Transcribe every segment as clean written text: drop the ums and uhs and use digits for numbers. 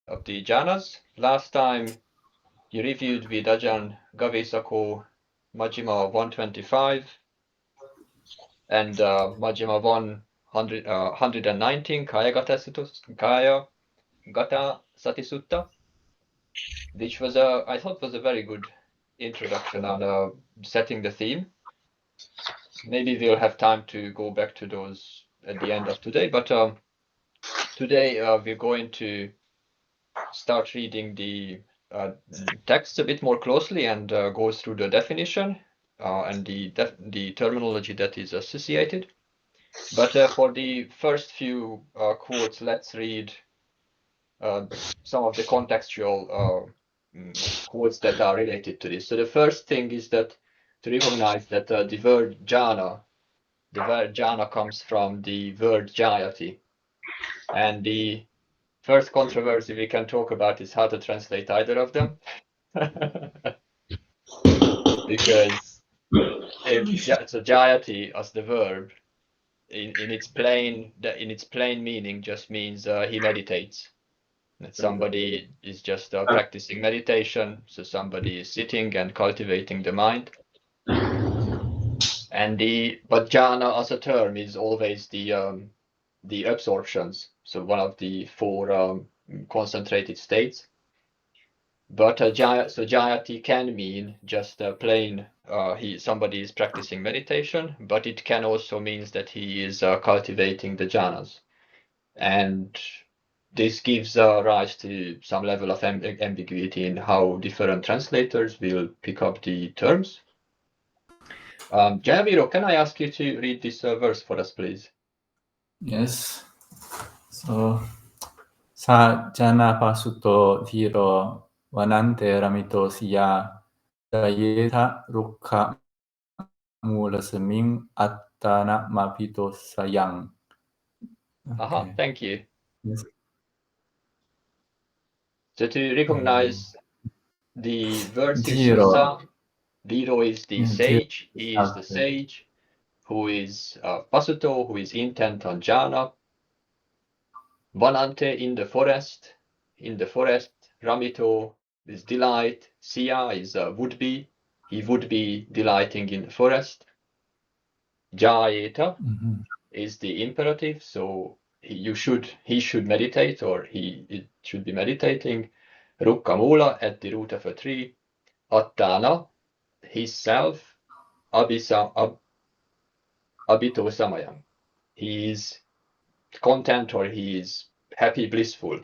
of the jhanas. Last time you reviewed with Ajahn Gavisako Majjhima 125 and Majjhima 119 Kaya-gata Sati Sutta, which was I thought was a very good introduction on setting the theme. Maybe we'll have time to go back to those at the end of today, but today we're going to start reading the text a bit more closely and go through the definition and the terminology that is associated. But for the first few quotes, let's read some of the contextual quotes that are related to this. So the first thing is that to recognize that the word jhāna comes from the word jhāyati. And the first controversy we can talk about is how to translate either of them. Because so jhāyati as the verb in its plain meaning just means he meditates. That somebody is just practicing meditation, so somebody is sitting and cultivating the mind. And but jhana as a term is always the absorptions, so one of the four concentrated states. But jhāyati can mean just plain somebody is practicing meditation, but it can also mean that he is cultivating the jhanas. And this gives rise to some level of ambiguity in how different translators will pick up the terms. Jayaviro, can I ask you to read this verse for us, please? Yes. So, sa Ānāpānasati dhiro vanante ramito siya jhāyata rukkha mulasaming Ānāpānasati sayang. Aha, thank you. Yes. So to recognize the verse is Dhiro is the sage. He is the sage who is Pasuto, who is intent on jhana. Vanante in the forest. Ramito is delight. Siya is would be. He would be delighting in the forest. Jhāyata is the imperative, so he should meditate, or it should be meditating. Rukkamula, at the root of a tree. Attana, his self. Abhito samayam. He is content, or he is happy, blissful.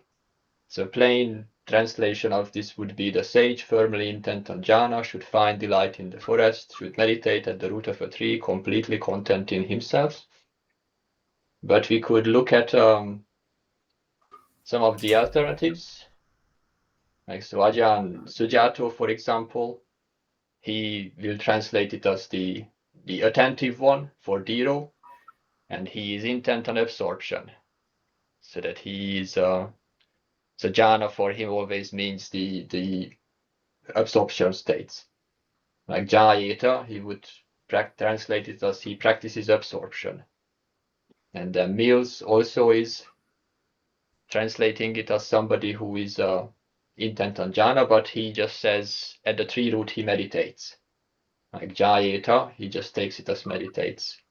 So plain translation of this would be the sage firmly intent on jhana should find delight in the forest, should meditate at the root of a tree, completely content in himself. But we could look at some of the alternatives. Like so Ajahn Sujato, for example, he will translate it as the attentive one for dhiro, and he is intent on absorption. So that he is so jhana for him always means the absorption states. Like jhāyata, he would translate it as he practices absorption. And Mills also is translating it as somebody who is intent on jhana, but he just says at the tree root he meditates. Like jhāyata, he just takes it as meditates.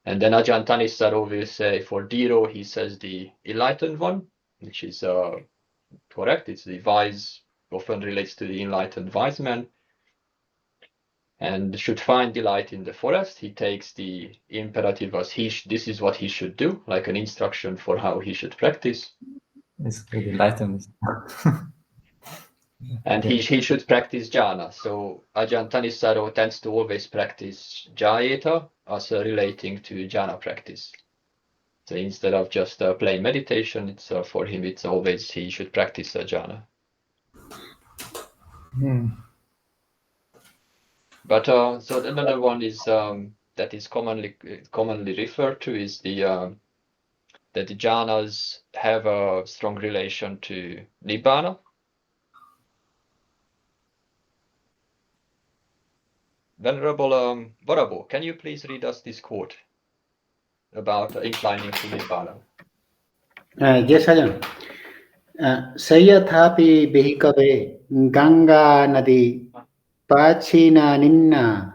And then Ajahn Thanissaro will say for dhiro, he says the enlightened one, which is correct. It's the wise, often relates to the enlightened wise man. And should find delight in the forest. He takes the imperative as this is what he should do, like an instruction for how he should practice. It's really enlightened. And he should practice jhana. So Ajahn Thanissaro tends to always practice jhāyata as relating to jhana practice. So instead of just plain meditation, it's for him it's always he should practice jhana. But so another one is that is commonly referred to is that the jhanas have a strong relation to Nibbāna. Venerable Varabo, can you please read us this quote about inclining to Nibbāna? Yes, Ajahn. Sayathapi bhikave Ganga nadi Pachina ninna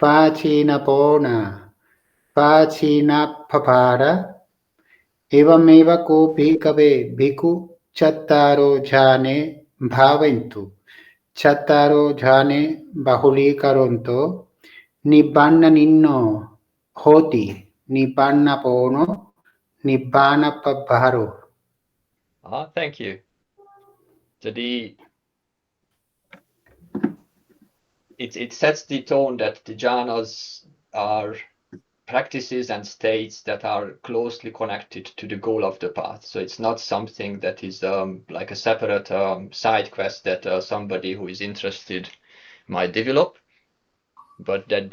Pachina pona Pachina papada Evameva ko bhikave bhiku Chattaro jhāne bhavantu Chattaro jhāne bahuli karonto Nibbāna ninno hoti Nibbāna pono Nibbāna pabbharo. Thank you. So it sets the tone that the jhanas are practices and states that are closely connected to the goal of the path. So it's not something that is like a separate side quest that somebody who is interested might develop, but that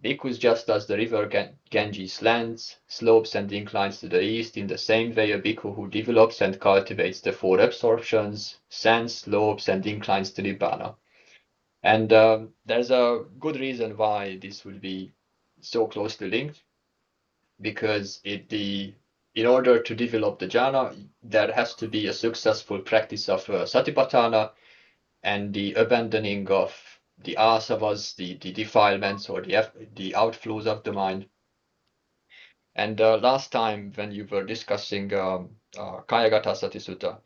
bhikkhus, just as the river Ganges slants, slopes and inclines to the east, in the same way a bhikkhu who develops and cultivates the four absorptions, sends, slopes and inclines to Nibbāna. And there's a good reason why this would be so closely linked, because in order to develop the jhana, there has to be a successful practice of satipatthana and the abandoning of the asavas, the defilements or the outflows of the mind. And last time when you were discussing Kayagata Sati Sutta,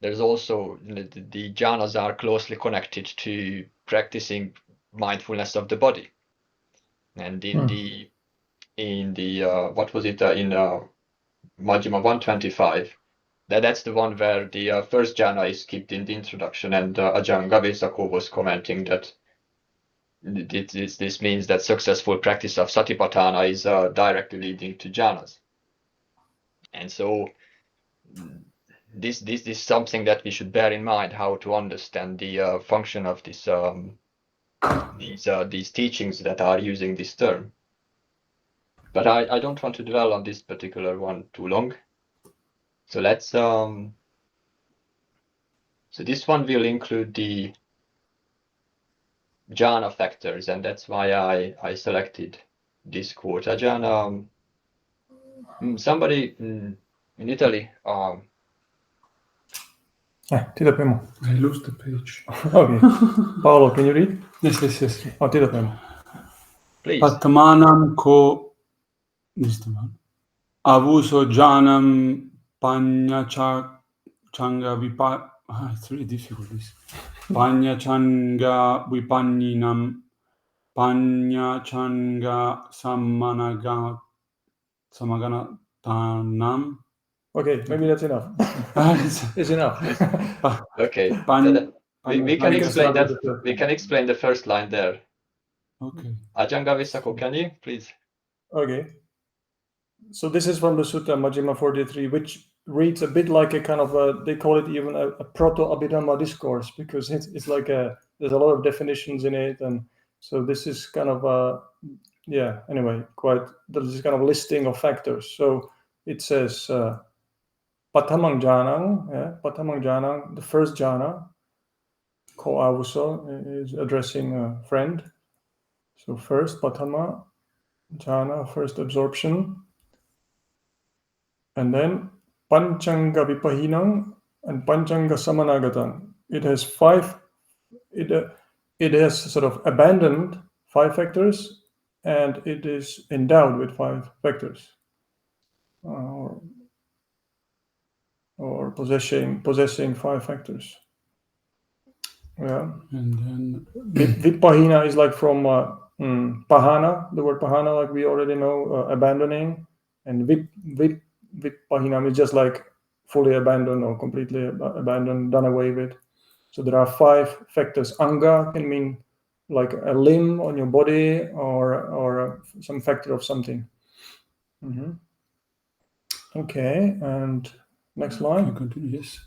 there's also the jhanas are closely connected to practicing mindfulness of the body. And in the what was it in Majjhima 125, that's the one where the first jhana is skipped in the introduction, and Ajahn Gavesako was commenting that this means that successful practice of satipatthana is directly leading to jhanas. And so this is something that we should bear in mind, how to understand the function of this these teachings that are using this term. But I don't want to dwell on this particular one too long. So let's so this one will include the jhana factors, and that's why I selected this quote. Ajahn, somebody in Italy. Tita Primo. I lost the page. Okay. Paolo, can you read? Yes. Oh, Tita Primo. Please. Pattamanam ko avuso jhanam panyachanga vipa. It's really difficult. This panyachanga vipanninam panyachanga samaganatanam. Okay, maybe that's enough. It's enough. Okay. We can explain that. We can explain the first line there. Okay. Ajahn Gavesako, can you please? Okay. So this is from the Sutta Majjhima 43, which reads a bit like a kind of they call it even a proto-Abhidhamma discourse, because it's like there's a lot of definitions in it, and so this is kind of there's this kind of listing of factors. So it says Pathamang jhanang, the first jhana, ko avuso, is addressing a friend. So first Pathama jhana, first absorption. And then Panchanga Vipahinam and Panchanga Samanagatam. It has it has sort of abandoned 5 factors, and it is endowed with 5 factors, or possessing 5 factors. Yeah. And then Vipahina is like from pahana, the word pahana, like we already know, abandoning, and Vipahinam is just like fully abandoned or completely abandoned, done away with. So there are 5 factors. Anga can mean like a limb on your body, or some factor of something. Okay, and next line. continue. Yes.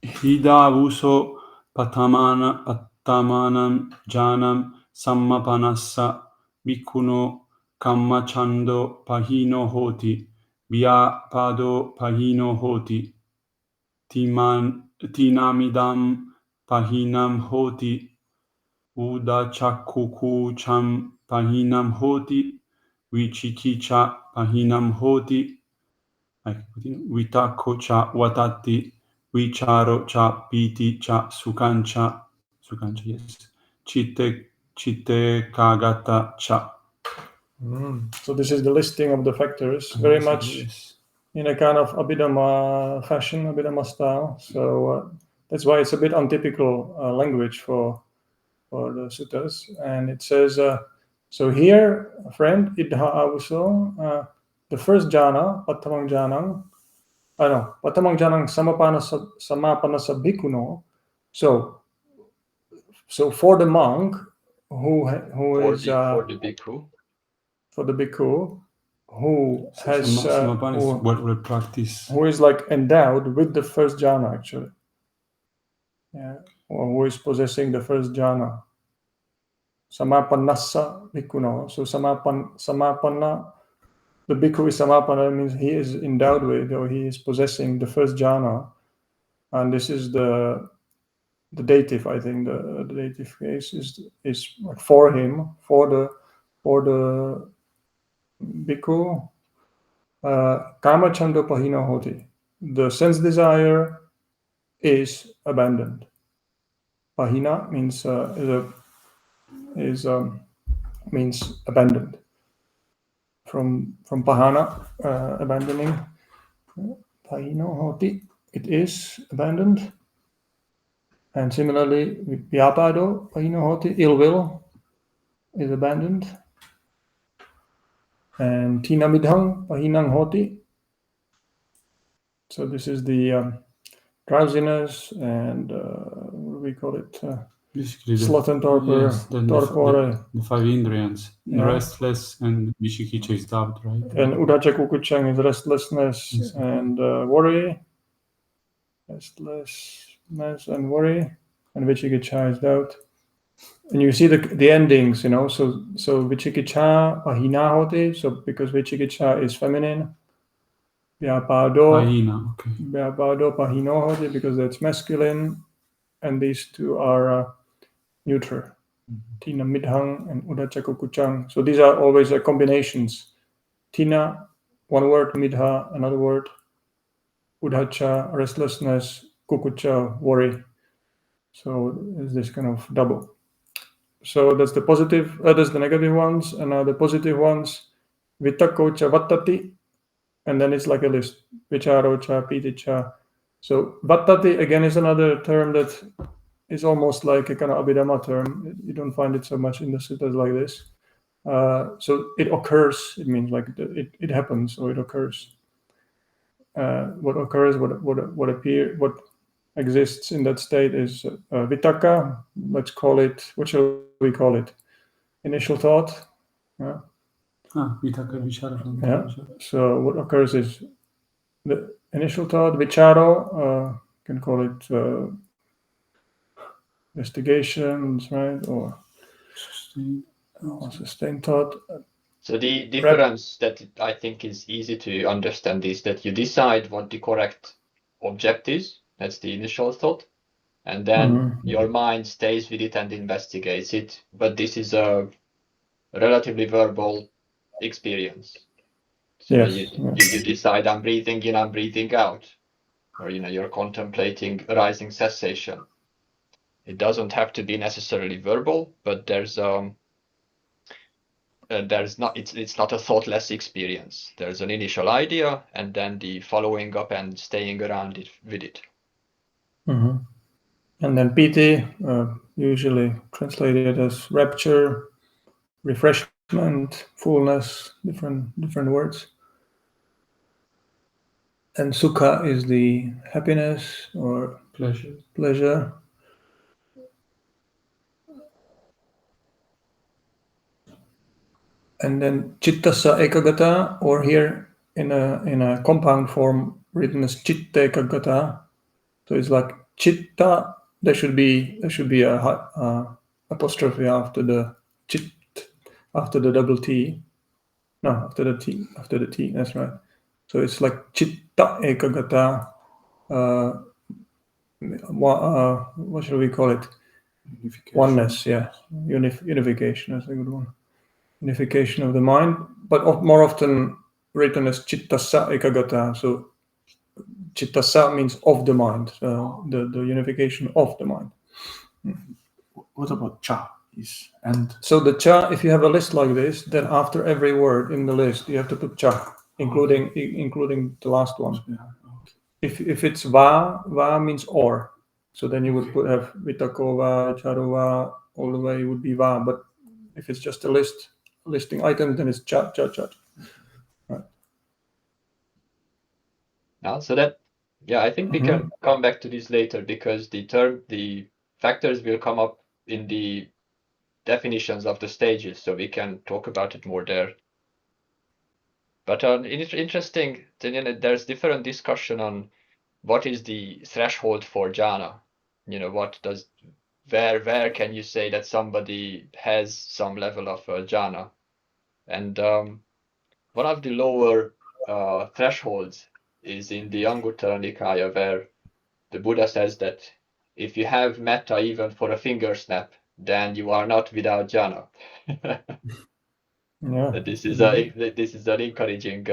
Hidavuso pattamanam jhanam sammapanassa bhikkhuno kammachando pahino hoti vyapado pahino hoti tinamidam pahinam hoti udachakkukucham pahinam hoti vichikicha pahinam hoti vitakocha watati vicharo cha piti cha sukancha, yes, chitte kagata cha. So this is the listing of the factors, very much Yes. in a kind of Abhidhamma fashion, Abhidhamma style. So that's why it's a bit untypical language for the suttas. And it says, so here, friend, idha avuso, the first jhana, pattamang jhanang, pattamang jhanang samapanasa bhikkhuno. So for the monk who is for the bhikkhu, for the bhikkhu who has Samapana is what we practice. who is like endowed with the first jhana actually, or who is possessing the first jhana. Samapanasa bhikkhuno. So samapana, the bhikkhu is samapana, means he is endowed with, or he is possessing the first jhana, and this is the dative. I think the dative case is like for him, for the bhikkhu. Kama chando pahino hoti. The sense desire is abandoned. Pahina means means abandoned. From pahana, abandoning. Pahino hoti, it is abandoned. And similarly, vyapado pahino hoti, ill will is abandoned. And tina midhang pahinang hoti. So this is the drowsiness and what do we call it? Sloth and torpor, Yes, torpore. the five indriyans, restless and vichikicha is doubt, right? And uddhacca kukuccang is restlessness and worry. Restlessness and worry. And vichikicha is doubt. And you see the endings, so vichikicha pahina hoti, so because vichikicha is feminine. Vyapado pahino hoti, because that's masculine. And these two are neutral. Tina midhang and uddhacca kukuccang. So these are always combinations. Tina, one word, midha, another word. Uddhacca, restlessness, kukucca, worry. So there's this kind of double. So that's the positive, that's the negative ones, and now the positive ones, vitakkocha vattati, and then it's like a list, vicharocha, piticha. So vattati again is another term that is almost like a kind of Abhidhamma term. You don't find it so much in the suttas like this. So it occurs, it means like it happens, or it occurs. What occurs, what exists in that state is vitakka. Let's call it, what shall we call it? Initial thought. Vitakka, vichara. So what occurs is the initial thought, vicharo, can call it investigations, right? Or sustained thought. So the difference that I think is easy to understand is that you decide what the correct object is. That's the initial thought. And then your mind stays with it and investigates it. But this is a relatively verbal experience. So you decide, I'm breathing in, I'm breathing out. Or, you're contemplating arising cessation. It doesn't have to be necessarily verbal, but it's not a thoughtless experience. There's an initial idea and then the following up and staying around it with it. And then piti, usually translated as rapture, refreshment, fullness, different words. And sukha is the happiness or pleasure. And then chittasa ekagata, or here in a compound form written as chitta ekagata. So it's like chitta. There should be a apostrophe after the chit, after the double T. No, after the T. That's right. So it's like chitta ekagata. What shall we call it? Oneness. Yeah, unification. That's a good one. Unification of the mind, but more often written as chittasa ekagata. So Chittasa means of the mind, the unification of the mind. What about cha? And so the cha, if you have a list like this, then after every word in the list, you have to put cha, including the last one. Yeah. If it's va means or. So then you would have vitakova, charova, all the way would be va. But if it's just a listing items, then it's cha. Right. Now, so that, yeah, I think we can come back to this later, because the factors will come up in the definitions of the stages, so we can talk about it more there. But interesting, there's different discussion on what is the threshold for jhana. Where can you say that somebody has some level of jhana? And one of the lower thresholds is in the Anguttara Nikaya, where the Buddha says that if you have metta even for a finger snap, then you are not without jhana. Yeah. This is an encouraging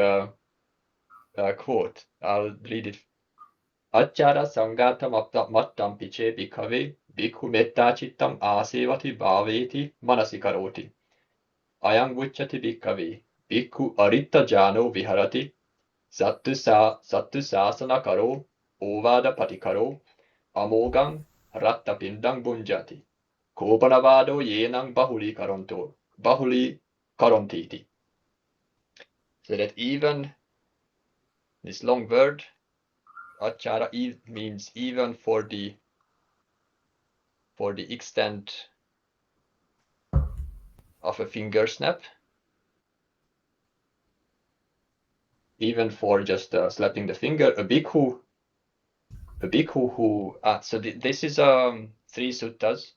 quote. I'll read it. Acchara sangata mattam piche bhikkhave bhikkhu metta chittam asevati bhaveti manasikaroti. Ayam vucchati bhikkhave bhikkhu aritta jhano viharati sattu sasana karo ovada patikaro amogang ratta pindang bunjati kopanavado yenang bahuli karontiti. So that even this long word acchara means even for the extent of a finger snap, even for just slapping the finger. A bhikkhu who this is 3 suttas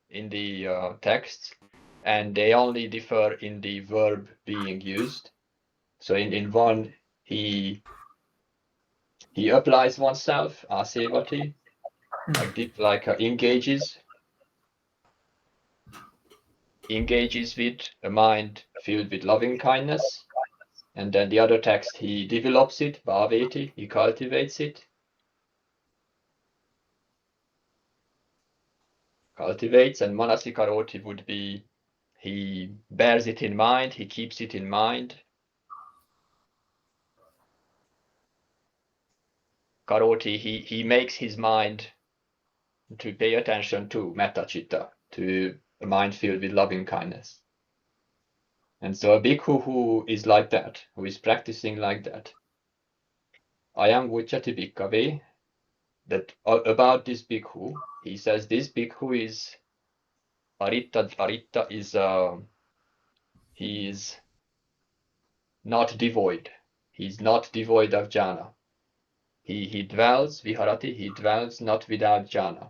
in the text, and they only differ in the verb being used. So in one, he applies oneself, asevati, like engages with a mind filled with loving kindness. And then the other text, he develops it, bhaveti, he cultivates it. And manasikaroti would be, he bears it in mind, he keeps it in mind. Karoti, he makes his mind to pay attention to metta citta, to a mind filled with loving kindness. And so a bhikkhu who is like that, who is practicing like that, ayam vucchati bhikkhave, that about this bhikkhu, he says this bhikkhu is aritta is he is not devoid. He's not devoid of jhana. He dwells, viharati, he dwells not without jhana.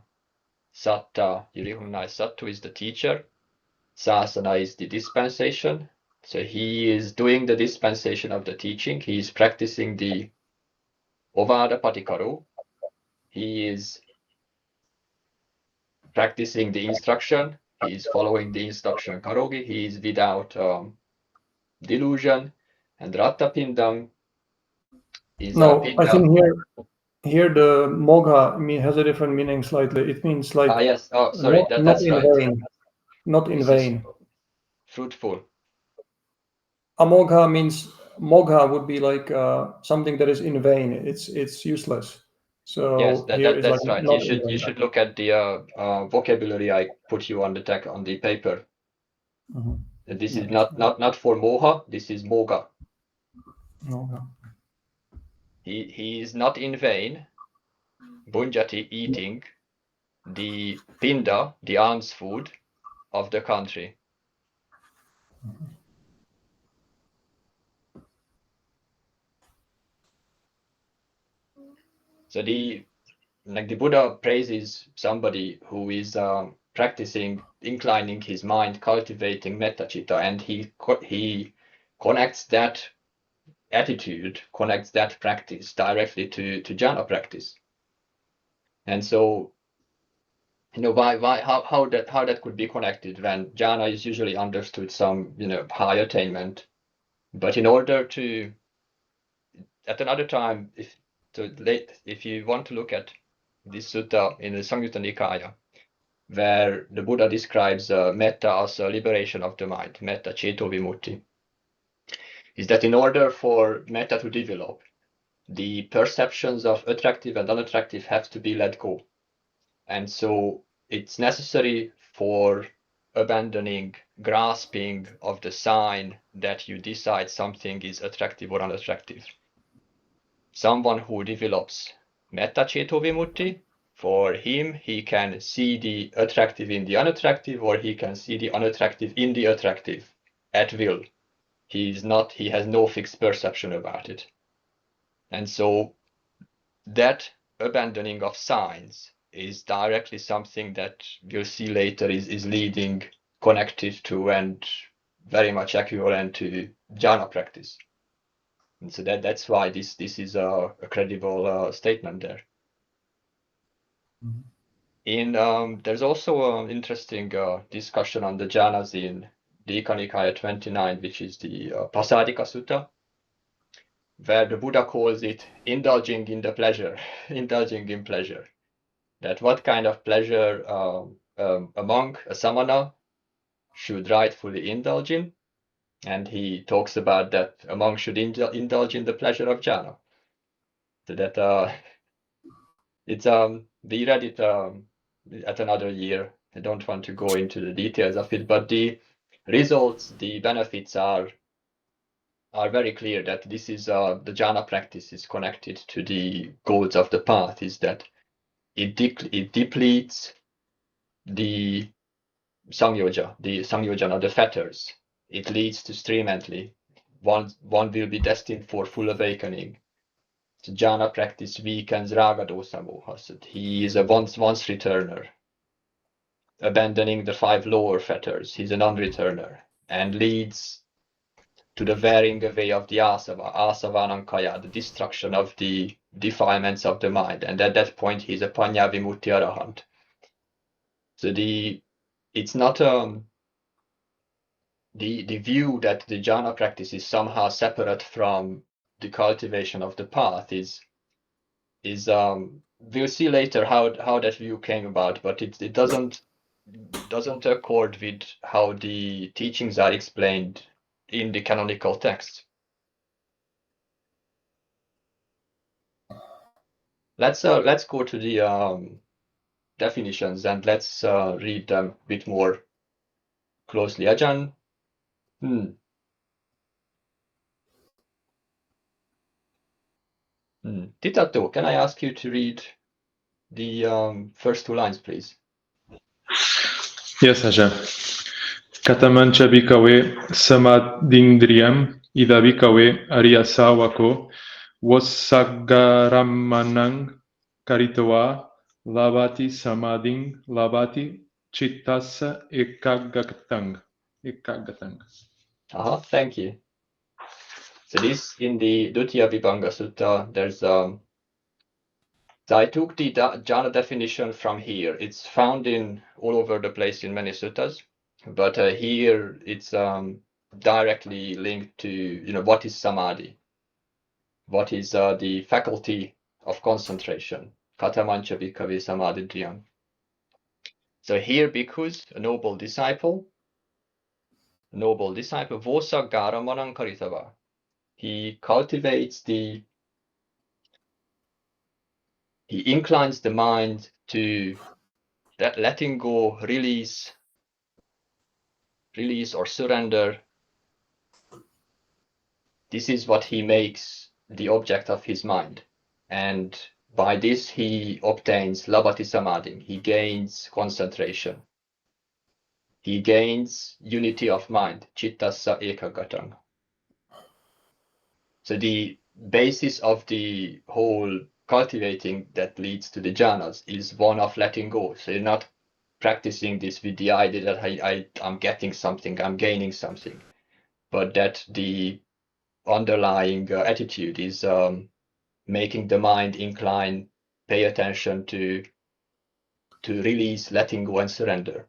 Satta, you recognize Sattu is the teacher. Sasana is the dispensation. So he is doing the dispensation of the teaching. He is practicing the Ovada Patikaro. He is practicing the instruction. He is following the instruction Karogi. He is without delusion. And Rattapindam is I think here the mogha has a different meaning slightly. It means like yes. Oh, sorry. That's in right. Vain. Not in vain. Fruitful. Amogha means mogha would be like something that is in vain. It's useless. So yes, that's like right. You should look at the vocabulary I put you on the paper. This is not for moha. This is mogha. Mogha. He is not in vain. Bunjati, eating the pinda, the alms food of the country. So the Buddha praises somebody who is practicing, inclining his mind, cultivating metta citta, and he connects that attitude, connects that practice directly to jhana practice. And so, how that could be connected when jhana is usually understood some high attainment, but in order to, at another time, if So if you want to look at this sutta in the Samyutta Nikaya, where the Buddha describes metta as a liberation of the mind, metta ceto vimutti, is that in order for metta to develop, the perceptions of attractive and unattractive have to be let go. And so it's necessary for abandoning grasping of the sign that you decide something is attractive or unattractive. Someone who develops metta ceto vimutti, for him, he can see the attractive in the unattractive, or he can see the unattractive in the attractive at will. He has no fixed perception about it. And so that abandoning of signs is directly something that we'll see later is leading, connected to, and very much equivalent to jhāna practice. And so that's why this is a credible statement there. There's also an interesting discussion on the jhanas in Dīka Nikāya 29, which is the Pasadika Sutta, where the Buddha calls it indulging in the pleasure, indulging in pleasure. That what kind of pleasure a monk, a samana, should rightfully indulge in. And he talks about that a monk should indulge in the pleasure of jhana. So that we read it at another year. I don't want to go into the details of it, but the results, the benefits are very clear that this is the jhana practice is connected to the goals of the path, is that it depletes the samyojana, the fetters. It leads to stream entry. One will be destined for full awakening. The jhana practice weakens raga dosa moha. So he is a once returner, abandoning the 5 lower fetters. He's a non-returner and leads to the wearing away of the asavanankaya, the destruction of the defilements of the mind. And at that point, he's a panya vimutti arahant. So it's not the view that the jhana practice is somehow separate from the cultivation of the path is we'll see later how that view came about, but it doesn't accord with how the teachings are explained in the canonical texts. Let's go to the definitions and let's read them a bit more closely. Ajahn. Titato, can I ask you to read the first 2 lines, please? Yes, Ajahn. Katamancha bhikkhave samadindriyam ida bhikkhave ariyasavako vassagaramanang karitva labati samading labati chittassa ekagatang. Thank you. So this in the Dutiyavibhaṅgasutta, there's so I took the jhana definition from here. It's found in all over the place in many suttas, but here it's directly linked to what is samadhi, what is the faculty of concentration. Katamancha bhikkhave samadhidriyam. So here bhikkhus, a noble disciple, vosa garamanang karitava. He cultivates he inclines the mind to that letting go, release or surrender. This is what he makes the object of his mind. And by this he obtains labati samadhi. He gains concentration. He gains unity of mind, chittassa ekagatang. So the basis of the whole cultivating that leads to the jhanas is one of letting go. So you're not practicing this with the idea that I'm getting something, I'm gaining something, but that the underlying attitude is making the mind incline, pay attention to release, letting go, and surrender.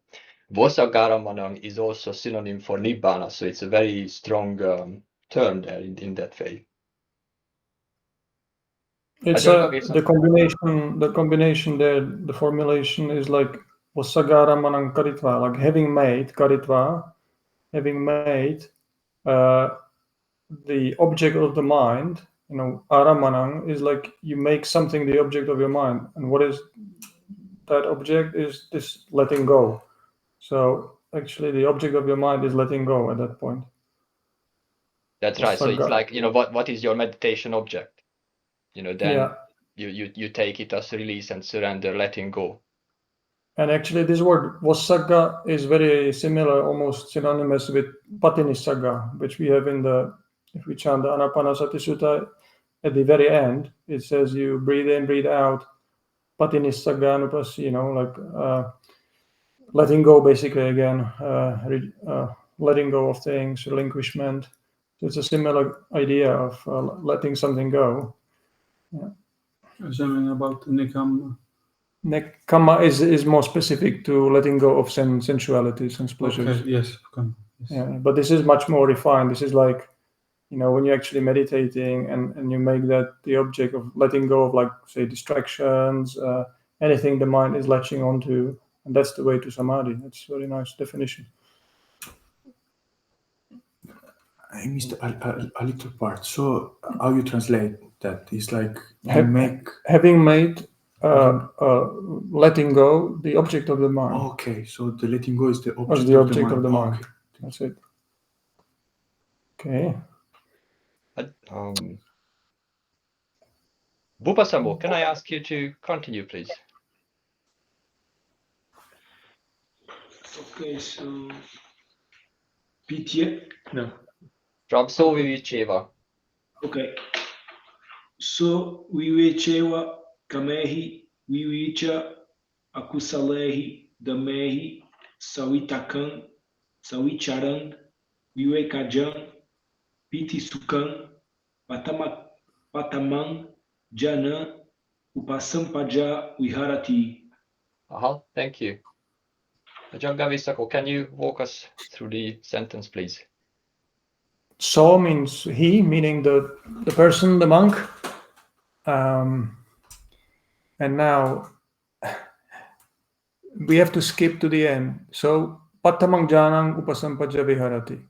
Vosagaramanang is also synonym for Nibbāna, so it's a very strong term there in that way. It's the combination. The combination there. The formulation is like vasagara manang karitva, like having made karitva, having made the object of the mind. You know, aramanang is like you make something the object of your mind, and what is that object? Is this letting go? So actually, the object of your mind is letting go at that point. That's right. So it's like, you know, what is your meditation object? You know, then you take it as release and surrender, letting go. And actually, this word vasagga is very similar, almost synonymous with patinisagga, which we have in the, if we chant the Ānāpānasati Sutta, at the very end, it says you breathe in, breathe out, patinisagga anupas, you know, like letting go basically again, letting go of things, relinquishment. So it's a similar idea of letting something go. Yeah. Something about nekama. Nekama is more specific to letting go of sensualities and pleasures. Okay, yes. Yes. Yeah, but this is much more refined. This is like, you know, when you're actually meditating and you make that the object of letting go of, like, say, distractions, anything the mind is latching onto, and that's the way to samadhi. That's a very nice definition. I missed a little part. So how you translate that? It's like having made letting go the object of the mind. Okay, so the letting go is the object of the mind. Okay. That's it. Okay. Bupasamo, can I ask you to continue, please? Okay, so Pitya? No. From So Viviceva. Okay. So Viviceva Kamehi Vivicha Akusalehi Damehi Savitakam Savicharan Vivekajam Pitisukan Patamang Jhāna Upasampaja Viharati. Thank you. Jhāngavisako, can you walk us through the sentence, please? So means he, meaning the person, the monk. And now we have to skip to the end. So patamang jhanang upasampaja viharati.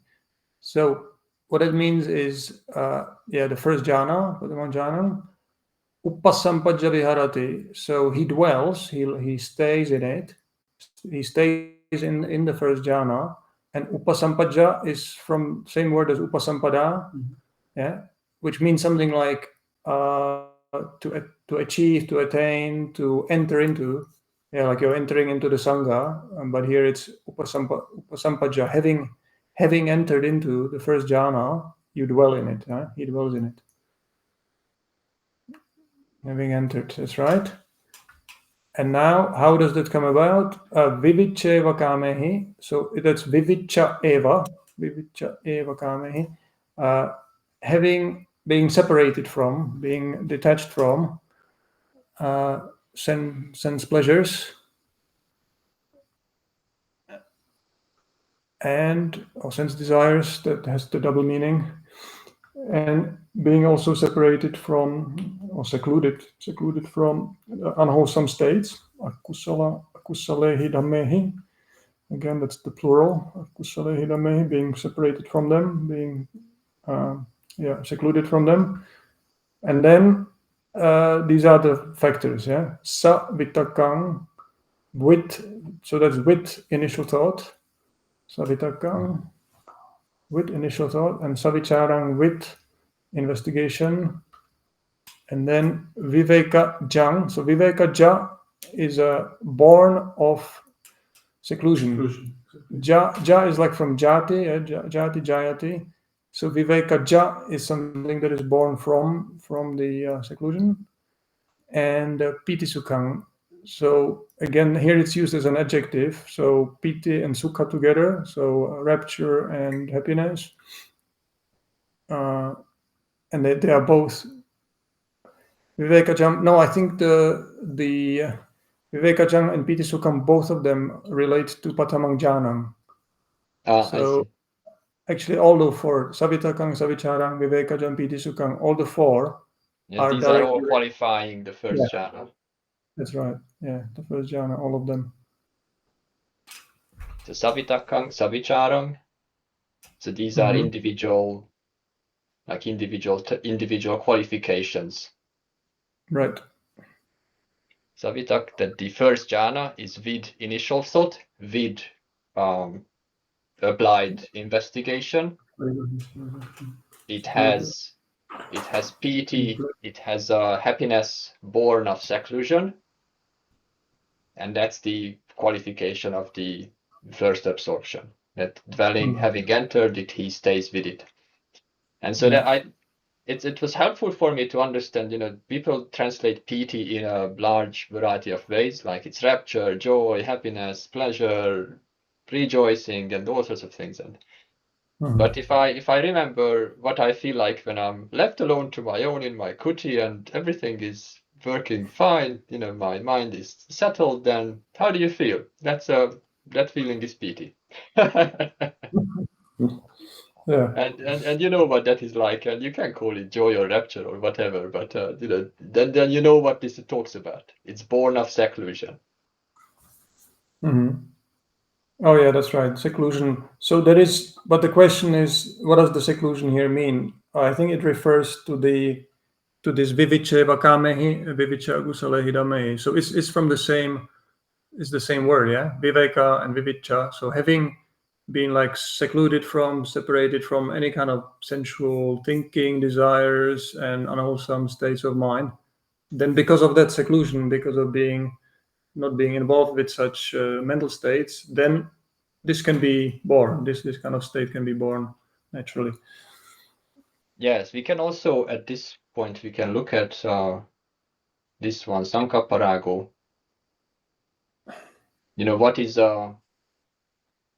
So what it means is, the first jhana, patamang jhanang, upasampaja viharati. So he dwells, he stays in it. He stays in the first jhana, and upasampaja is from same word as upasampada, which means something like to achieve, to attain, to enter into, like you're entering into the sangha, but here it's upasampaja, having entered into the first jhana, you dwell in it. He dwells in it. Having entered, that's right. And now, how does that come about? Vivicheva kamehi. So that's vivicha eva kamehi. Being separated from, being detached from sense pleasures, and or sense desires. That has the double meaning. And being also separated from, or secluded from unwholesome states. Akusalehi dhammehi. Again, that's the plural. Akusalehi dhammehi, being separated from them, being secluded from them. And then these are the factors. Sa vitakang, with, so that's with initial thought. Sa vitakang, with initial thought, and savicharang, with investigation, and then viveka jang. So viveka ja is born of seclusion. Ja is like from jhāti, jhāyati. So viveka ja is something that is born from the seclusion, and piti sukhang. So again, here it's used as an adjective. So piti and sukha together. So rapture and happiness. And they are both vivekajam. No, I think the vivekajam and piti sukham, both of them relate to patamang jhanam. So actually, all the four, savitakang, savicharang, vivekajam, piti sukham, all the four Yeah, these are all qualifying the first jhana. That's right. Yeah, the first jhana, all of them. So savitakkhang, savicharam. So these are individual qualifications. Right. Savitak, that the first jhana is with initial thought, with applied investigation. It has piti, it has happiness born of seclusion, and that's the qualification of the first absorption. That dwelling, having entered it, he stays with it. And so that it was helpful for me to understand, people translate piti in a large variety of ways, like it's rapture, joy, happiness, pleasure, rejoicing, and all sorts of things. And but if I remember what I feel like when I'm left alone to my own in my kuti and everything is working fine, my mind is settled, then how do you feel? That feeling is piti. Yeah. And you know what that is like, and you can call it joy or rapture or whatever, but then you know what this talks about. It's born of seclusion. Oh yeah, that's right. Seclusion. So but the question is, what does the seclusion here mean? I think it refers to this vivicca vakamehi, vivicca agusalehi dhamehi. So it's from the same word, yeah? Viveka and vivicca. So having been like secluded from, separated from any kind of sensual thinking, desires, and unwholesome states of mind, then because of that seclusion, because of not being involved with such mental states, then this can be born. This kind of state can be born naturally. Yes, we can also, at this point, we can look at this one, Sankaparago.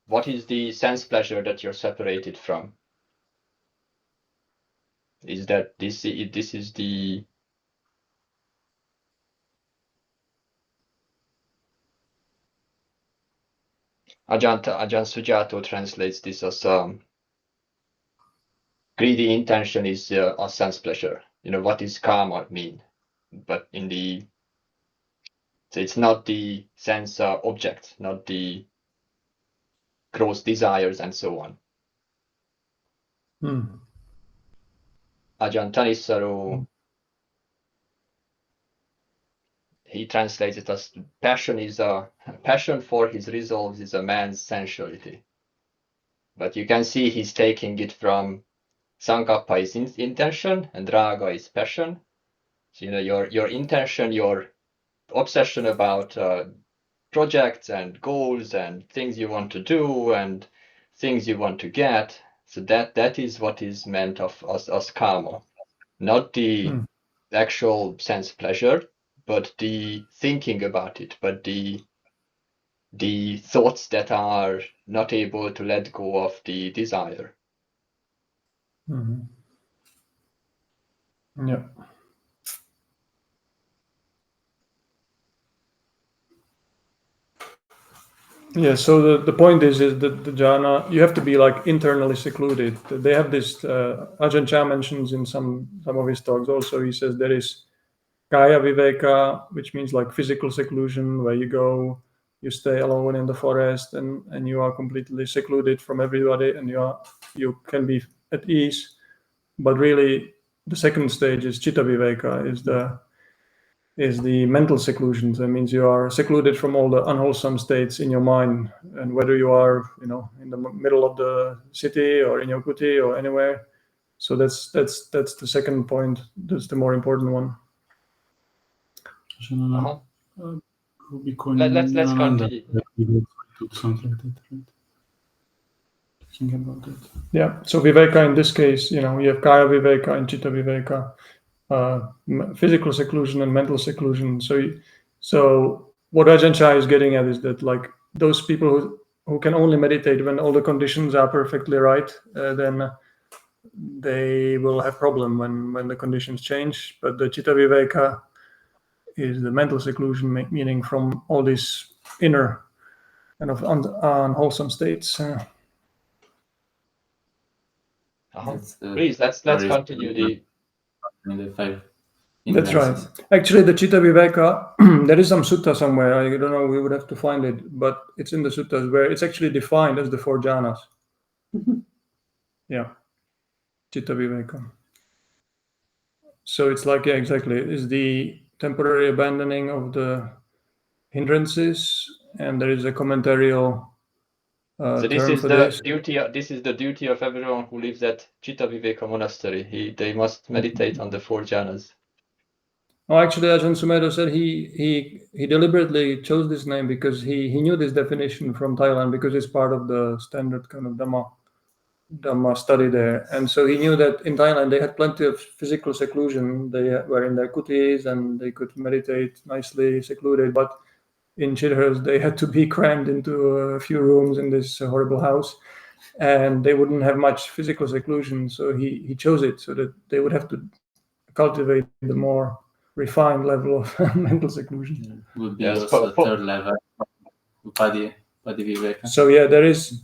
What is the sense pleasure that you're separated from? Is that this is the Ajahn Sujato translates this as greedy intention is a sense pleasure. What is karma mean? But so it's not the sense object, not the gross desires and so on. Ajahn Thanissaro, he translates it as passion for his resolves is a man's sensuality. But you can see he's taking it from Sankappa is intention and Raga is passion. So your intention, your obsession about projects and goals and things you want to do and things you want to get. So that is what is meant of as karma, not the actual sense pleasure, but the thinking about it, but the thoughts that are not able to let go of the desire. Yeah. Yeah, so the point is that the jhana, you have to be like internally secluded. They have this, Ajahn Chah mentions in some of his talks also, he says there is kaya viveka, which means like physical seclusion, where you stay alone in the forest and you are completely secluded from everybody and you can be at ease. But really the second stage is citta viveka, is the mental seclusion. That means you are secluded from all the unwholesome states in your mind, and whether you are, in the middle of the city or in your kuti or anywhere. So that's the second point. That's the more important one. Let's continue. Something like that, right? Thinking about it. Yeah. So viveka in this case, you have kaya viveka and citta viveka. Physical seclusion and mental seclusion. So what Ajahn Chah is getting at is that like those people who can only meditate when all the conditions are perfectly right, then they will have problem when the conditions change. But the citta viveka is the mental seclusion, meaning from all these inner kind of unwholesome states. Please, let's continue the 5 That's right. hindrances. Actually, the Chitta Viveka, there is some sutta somewhere. I don't know, we would have to find it, but it's in the suttas where it's actually defined as the 4 jhanas. Yeah, Chitta Viveka. So it's like, yeah, exactly. It's the temporary abandoning of the hindrances, and there is a commentarial So this term is for the this. duty. This is the duty of everyone who lives at Chitta Viveka monastery. They must meditate on the 4 jhanas. Oh, actually, Ajahn Sumedho said he deliberately chose this name because he knew this definition from Thailand because it's part of the standard kind of Dhamma study there. And so he knew that in Thailand they had plenty of physical seclusion. They were in their kutis and they could meditate nicely secluded. But in Chithurst, they had to be crammed into a few rooms in this horrible house. And they wouldn't have much physical seclusion. So he chose it so that they would have to cultivate the more refined level of mental seclusion. Would be Yes, also the third level, Pāli Viveka. So yeah, there is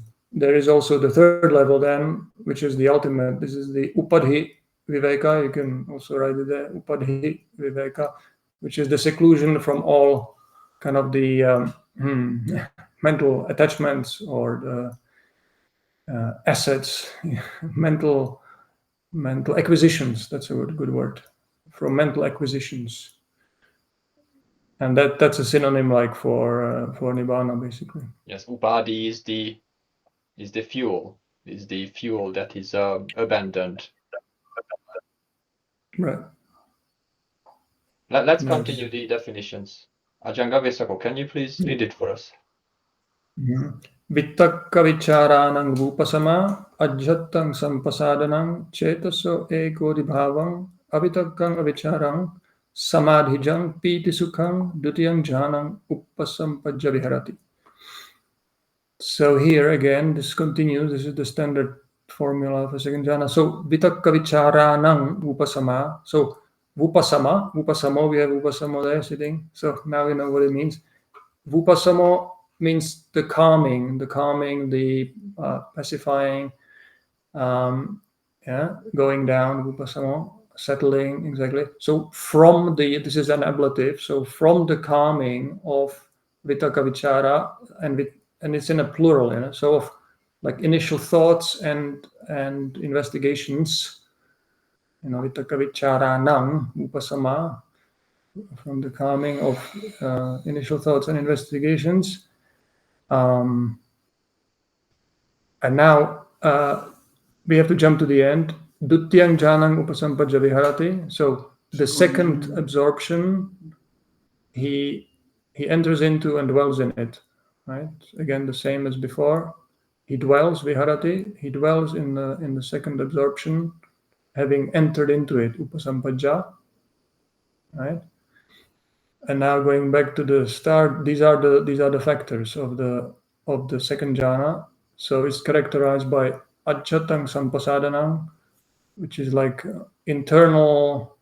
also the third level then, which is the ultimate. This is the Upadhi Viveka. You can also write it there, Upadhi Viveka, which is the seclusion from all kind of the mental attachments or the assets, mental acquisitions. That's a good word. From mental acquisitions, and that's a synonym like for Nibbāna basically. Yes, Upadhi is the fuel. Is the fuel that is abandoned. Right. Let's Yes. continue the definitions. Ajahn Gavesako, can you please read it for us? Vittakka vicharanang vupasama ajjattang sampasadanang chetaso ekodibhavang avitakkang avicharang samadhijang piti sukhang dutiyang jhanang uppasampajja viharati. So here again, this continues. This is the standard formula for second jhana. So vitakka vicharanang vupasama. So vupasamo, we have vupasamo there sitting. So now we know what it means. Vupasamo means the calming, the pacifying, going down, vupasamo, settling, exactly. So this is an ablative, so from the calming of vitakka vichara, and it's in a plural, so of like initial thoughts and investigations, vitakka vicharanang upasama, from the calming of initial thoughts and investigations. And now we have to jump to the end. Dutiyang jhanang upasampajja viharati. So the second absorption, he enters into and dwells in it. Right? Again, the same as before. He dwells viharati. He dwells in the second absorption, having entered into it, upasampajja. Right? And now going back to the start, these are the factors of the second jhana. So it's characterized by ajjatang sampasadanam, which is like internal,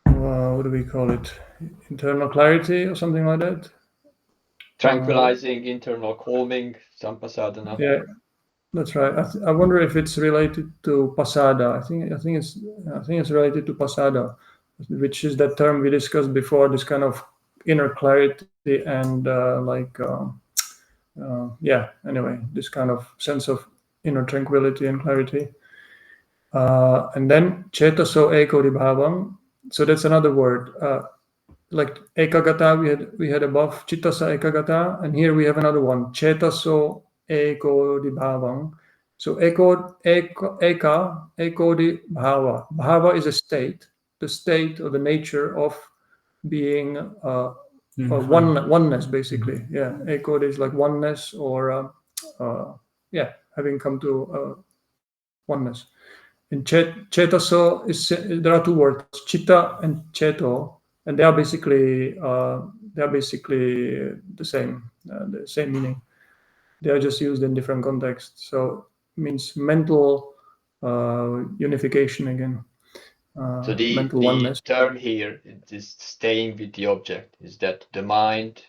what do we call it? Internal clarity or something like that. Tranquilizing, internal calming, sampasadana. Yeah, that's right. I wonder if it's related to pasada. I think it's related to pasada, which is that term we discussed before. This kind of inner clarity and anyway, this kind of sense of inner tranquility and clarity. And then chetaso ekodibhavang. So that's another word. Like ekagata, we had above chittasa ekagata, and here we have another one, chetaso ekodibhavang. So eka ekodibhava. Bhava is a state, the state or the nature of being oneness, basically. Yeah, ekod is like oneness or having come to oneness. And chetaso is, there are two words, chitta and cheto, and they are basically the same meaning. They are just used in different contexts. So it means mental unification again. So the term here is staying with the object, is that the mind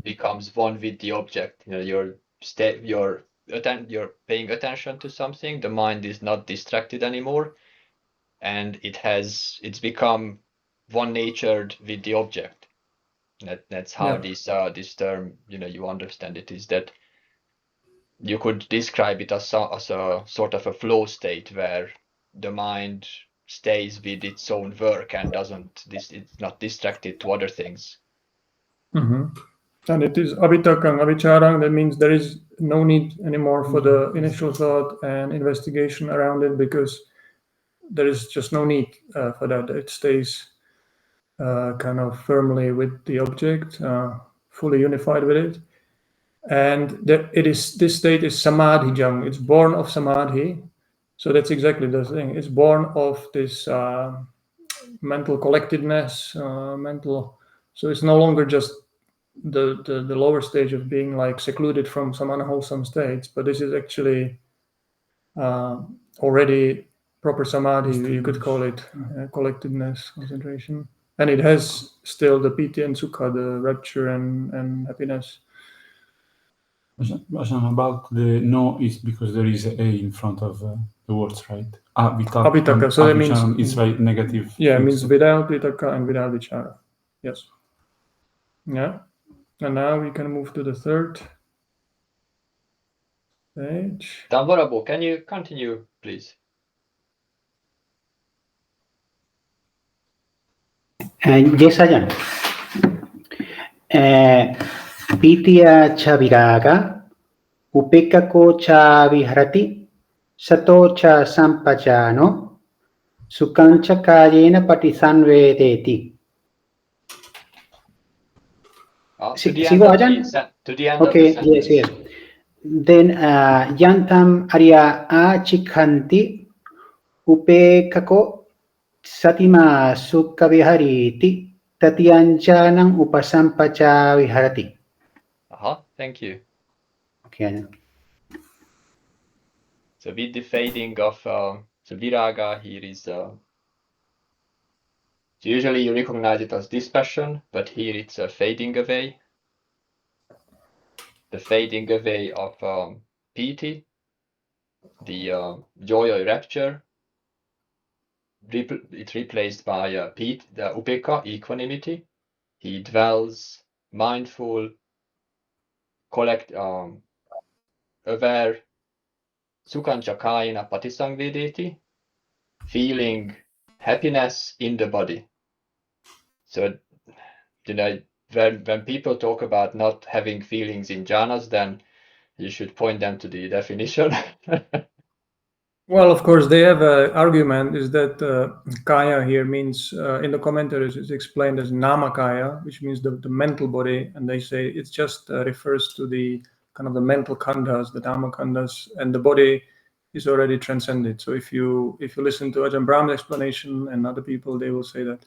becomes one with the object. You're paying attention to something, the mind is not distracted anymore, and it's become one-natured with the object. That's how Yeah. this term, you understand it, is that you could describe it as a sort of a flow state where the mind stays with its own work and it's not distracted to other things. And it is avittakang, avicharang, that means there is no need anymore for the initial thought and investigation around it, because there is just no need for that. It stays kind of firmly with the object, fully unified with it. And this state is samadhijang. It's born of samadhi. So that's exactly the thing. It's born of this mental collectedness, so it's no longer just the lower stage of being like secluded from some unwholesome states, but this is actually already proper samadhi, you could call it, collectedness, concentration. And it has still the piti and sukha, the rapture and happiness. About the no is because there is a in front of the words, right? Avitaka, so that means it's like negative. Yeah, it means without vitaka and without vichara. Yes. Yeah. And now we can move to the third page. Damvarabo, can you continue, please? Yes, Ajahn. Pitiya cha viraga, upekako cha viharati, sato cha sampajano, sukhancha kayena patisanvedeti. To the end of okay, the yes, yes. Then yantam arya achikhanti upekako satima sukha vihariti tatyanjanam upasampacha viharati. Thank you. Okay. So with the fading of so viraga here is usually you recognize it as dispassion, but here it's a fading away. The fading away of piti, the joy or rapture. It's replaced by the upeka, equanimity. He dwells mindful, aware, sukhancha kayena patisangvedeti, feeling happiness in the body. So, when people talk about not having feelings in jhanas, then you should point them to the definition. Well, of course, they have an argument is that kaya here means, in the commentaries, it's explained as namakaya, which means the mental body. And they say it just refers to the kind of the mental khandhas, the dhamma khandhas, and the body is already transcended. So if you listen to Ajahn Brahm's explanation and other people, they will say that.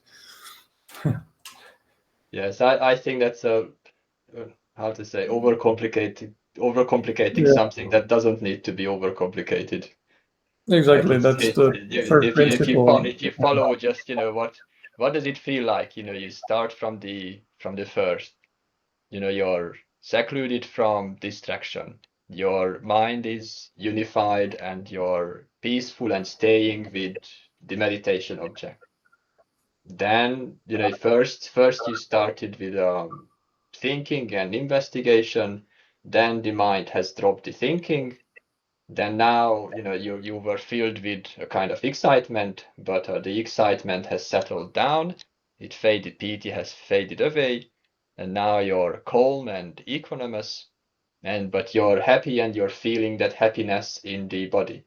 Yes, I think that's overcomplicating something that doesn't need to be overcomplicated. Exactly, that's the first principle. If you follow just what does it feel like? You start from the first. You're secluded from distraction. Your mind is unified and you're peaceful and staying with the meditation object. Then first you started with thinking and investigation. Then the mind has dropped the thinking. Then now you were filled with a kind of excitement, but the excitement has settled down. Piti has faded away, and now you're calm and equanimous, but you're happy and you're feeling that happiness in the body.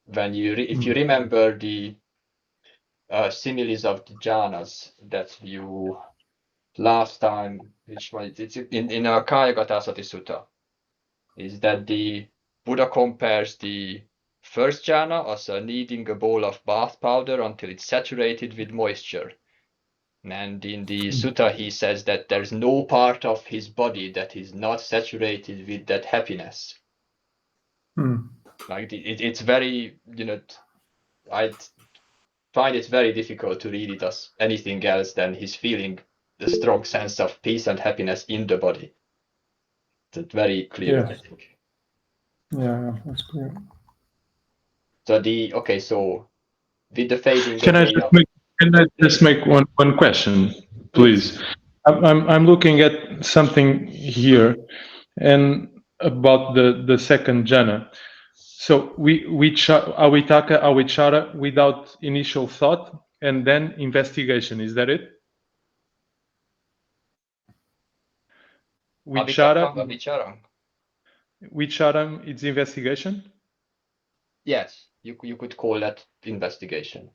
If you remember the similes of the jhanas that you last time, which was it's in our Kayagatasati Sutta, is that the Buddha compares the first jhana as kneading a bowl of bath powder until it's saturated with moisture. And in the sutta, he says that there's no part of his body that is not saturated with that happiness. Like it's very, I find it very difficult to read it as anything else than he's feeling the strong sense of peace and happiness in the body. That's very clear, Yeah. I think. Yeah, that's clear. So so with the fading. Can I Can I just make one question, please? I'm looking at something here, and about the second jhana. So we avitaka, avichara without initial thought, and then investigation. Is that it? Avitaka, Vicharam, it's investigation. Yes, you could call that investigation.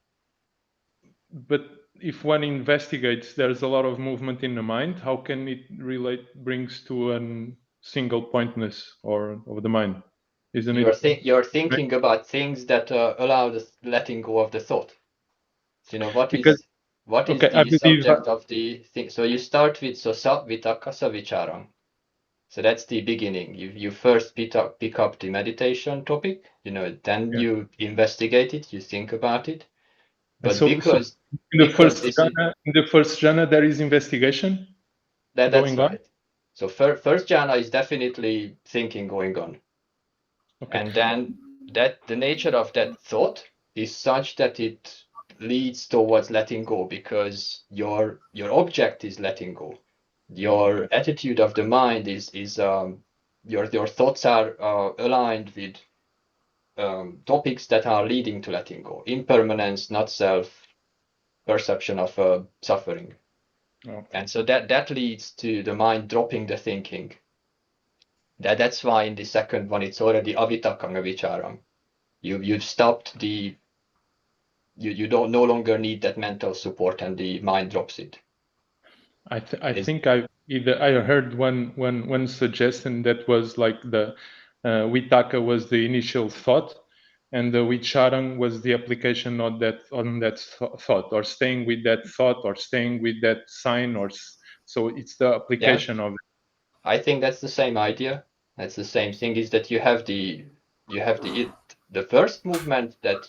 But if one investigates, there's a lot of movement in the mind. How can it brings to a single pointness of the mind? Isn't it? You're thinking about things that allow the letting go of the thought. So, what is the subject of the thing? So you start with vitaka savicharam. So that's the beginning. You first pick up the meditation topic, then you investigate it, you think about it. But in the first jhana there is investigation. That's right. So first jhana is definitely thinking going on. Okay. And then the nature of that thought is such that it leads towards letting go, because your object is letting go. Your attitude of the mind is your thoughts are aligned with topics that are leading to letting go. Impermanence, not self, perception of suffering. Okay. And so that leads to the mind dropping the thinking. That's why in the second one it's already avitakanga vicharam. You've stopped you don't no longer need that mental support, and the mind drops it. I think I heard one suggestion that was like the vitaka was the initial thought, and the vicharam was the application on that thought, or staying with that thought, or staying with that sign, so it's the application of it. I think that's the same idea. That's the same thing. Is that you have the first movement that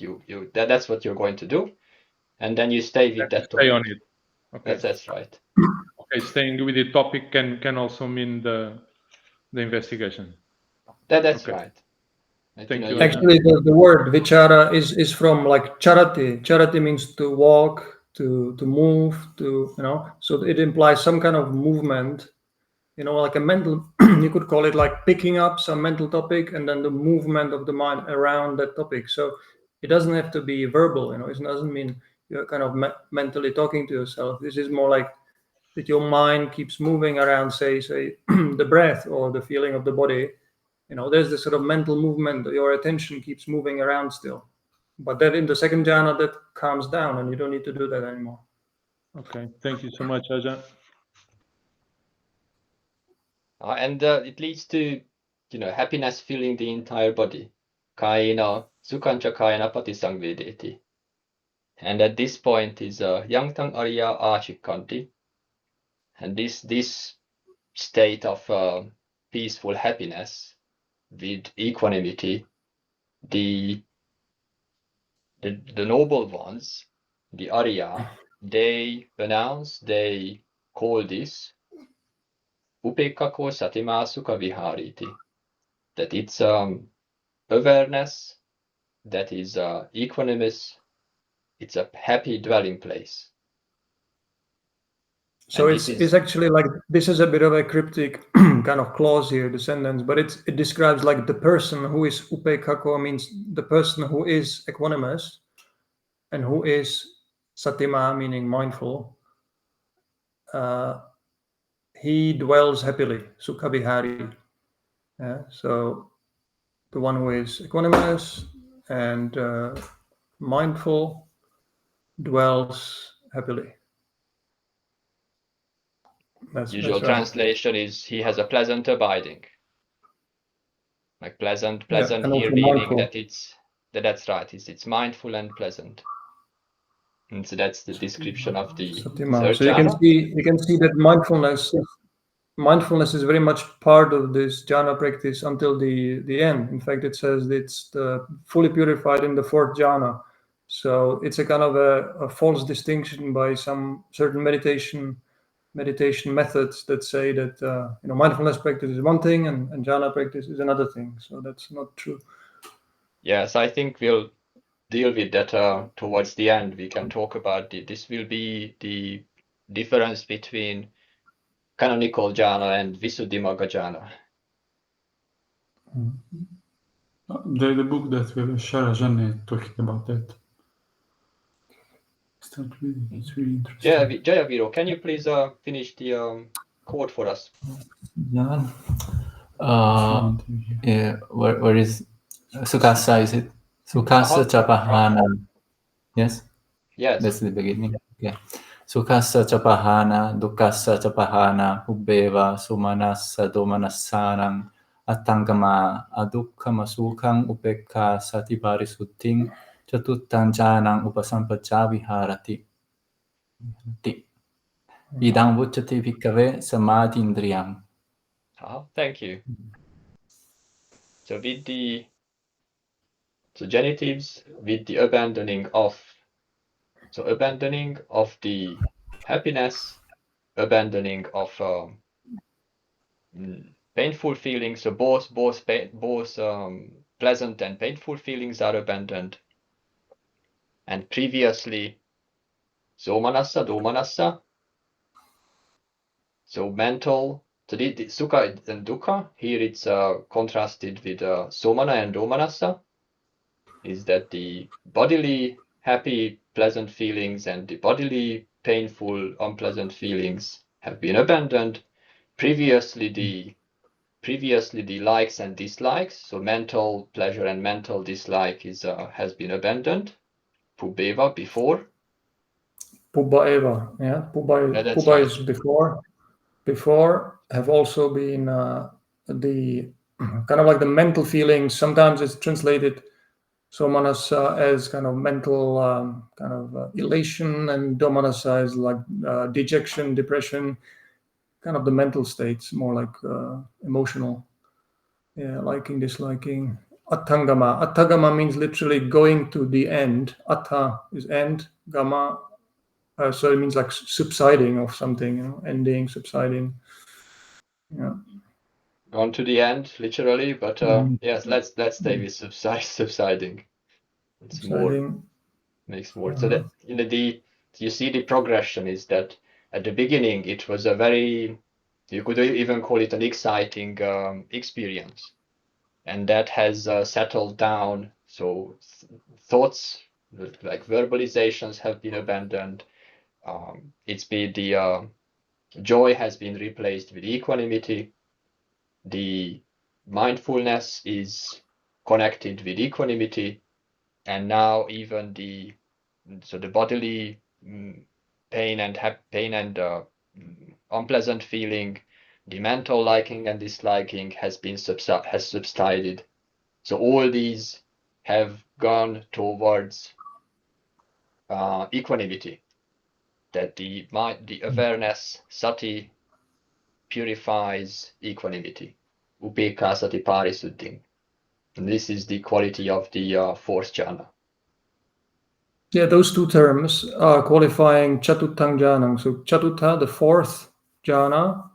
that's what you're going to do, and then you stay with that topic. Stay on it. Okay. That's right. Okay, staying with the topic can also mean the investigation. That's okay. Right. Thank you. Actually, the word vichara is from like charati. Charati means to walk, to move, so it implies some kind of movement, like a mental, you could call it like picking up some mental topic and then the movement of the mind around that topic. So it doesn't have to be verbal, it doesn't mean you're kind of mentally talking to yourself. This is more like that your mind keeps moving around, say the breath or the feeling of the body. There's this sort of mental movement. Your attention keeps moving around still. But then in the second jhana, that calms down and you don't need to do that anymore. Okay, thank you so much, Ajahn. And it leads to, happiness filling the entire body. Kaina, sukhancha kaina patisangvedeti. And at this point is yangtang arya achikanti. And this state of peaceful happiness with equanimity, the noble ones, the arya, they call this upekkako satima sukha vihariti, that it's awareness that is equanimous, it's a happy dwelling place. So it's actually like, this is a bit of a cryptic kind of clause here, the sentence, but it describes like the person who is upekkako, means the person who is equanimous, and who is satima, meaning mindful. He dwells happily, sukha vihari. So the one who is equanimous and mindful dwells happily. Usual translation is he has a pleasant abiding. Like pleasant here meaning that's right. It's mindful and pleasant. And so that's the description of the Satima. So you can see that mindfulness is very much part of this jhana practice until the end. In fact, it says it's fully purified in the fourth jhana. So it's a kind of a false distinction by some certain meditation methods that say that mindfulness practice is one thing and jhana practice is another thing. So that's not true. Yes, I think we'll deal with that towards the end. We can talk about this will be the difference between canonical jhana and Visuddhimagga jhana. The book that we have, Jhāna, talking about that. Start reading. It's really interesting. Jayaviro, can you please finish the quote for us? Yeah. Where is Sukasa? Is it Sukasa Chapahana? Yes. Yes. That's the beginning. Yeah. Sukasa Chapahana, Dukasa Chapahana, Ubbeva, Sumanassa, Domanassanam, Attangama, Adukkama Sukhang, Upekka, Satiparisutting, Chatuttan Jhanang, Upasampacha Viharati. Idang Vucchati Bhikkave Samadhi Indriyam. Thank you. So with the genitives, with the abandoning of the happiness, abandoning of painful feelings. So both pleasant and painful feelings are abandoned. And previously, somanassa, domanassa. So mental. So the sukha and dukkha. Here it's contrasted with somana and domanassa. Is that the bodily happy, pleasant feelings and the bodily painful, unpleasant feelings have been abandoned. Previously the likes and dislikes, so mental pleasure and mental dislike has been abandoned. Pubbeva before. Pubba eva, yeah. Pubba is before. Before have also been the kind of like the mental feelings. Sometimes it's translated somanassa as kind of mental kind of elation, and domanassa is like dejection, depression, kind of the mental states, more like emotional. Yeah, liking, disliking. Attangama. Attagama means literally going to the end. Atta is end. Gama, so it means like subsiding of something, ending, subsiding. Yeah. Gone to the end, literally, but yes, let's stay with subsiding. It's more makes more. So that you see the progression is that at the beginning it was a very, you could even call it an exciting experience, and that has settled down. So thoughts like verbalizations have been abandoned. It's been the joy has been replaced with equanimity. The mindfulness is connected with equanimity, and now even the bodily pain and unpleasant feeling, the mental liking and disliking has subsided. So all these have gone towards equanimity. That the awareness sati purifies equanimity. Upekka sati parisuddhing. And this is the quality of the fourth jhana. Yeah, those two terms are qualifying Chatutthang Jhanang. So Chatutha, the fourth jhana,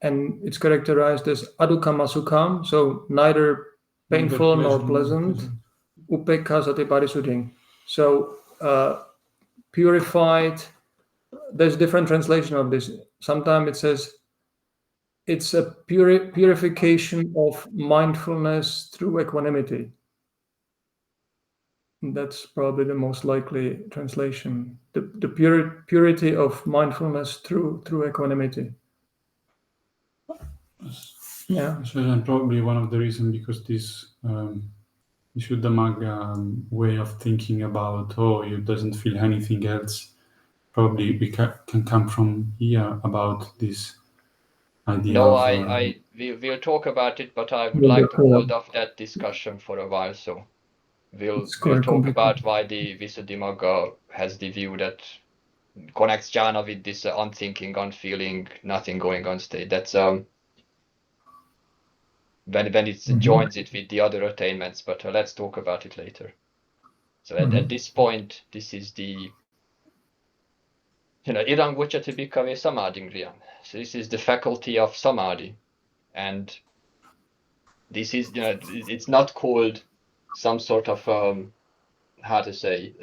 and it's characterized as Adukkama Sukham, so neither painful nor pleasant. Upekka sati parisuddhing. So purified, there's different translation of this. Sometimes it says it's a purification of mindfulness through equanimity. That's probably the most likely translation. The purity of mindfulness through equanimity. Yeah. So probably one of the reasons because this Visuddhimagga way of thinking about you doesn't feel anything else probably can come from here about this idea. No, we'll talk about it, but I would like to hold off that discussion for a while. So we'll talk about why the Visuddhimagga has the view that connects jhana with this unthinking, unfeeling, nothing going on state. That's when it joins it with the other attainments, but let's talk about it later. So at this point, this is the idang vucchati bhikkave samadhingriyam. So this is the faculty of samadhi, and this is it's not called some sort of how to say,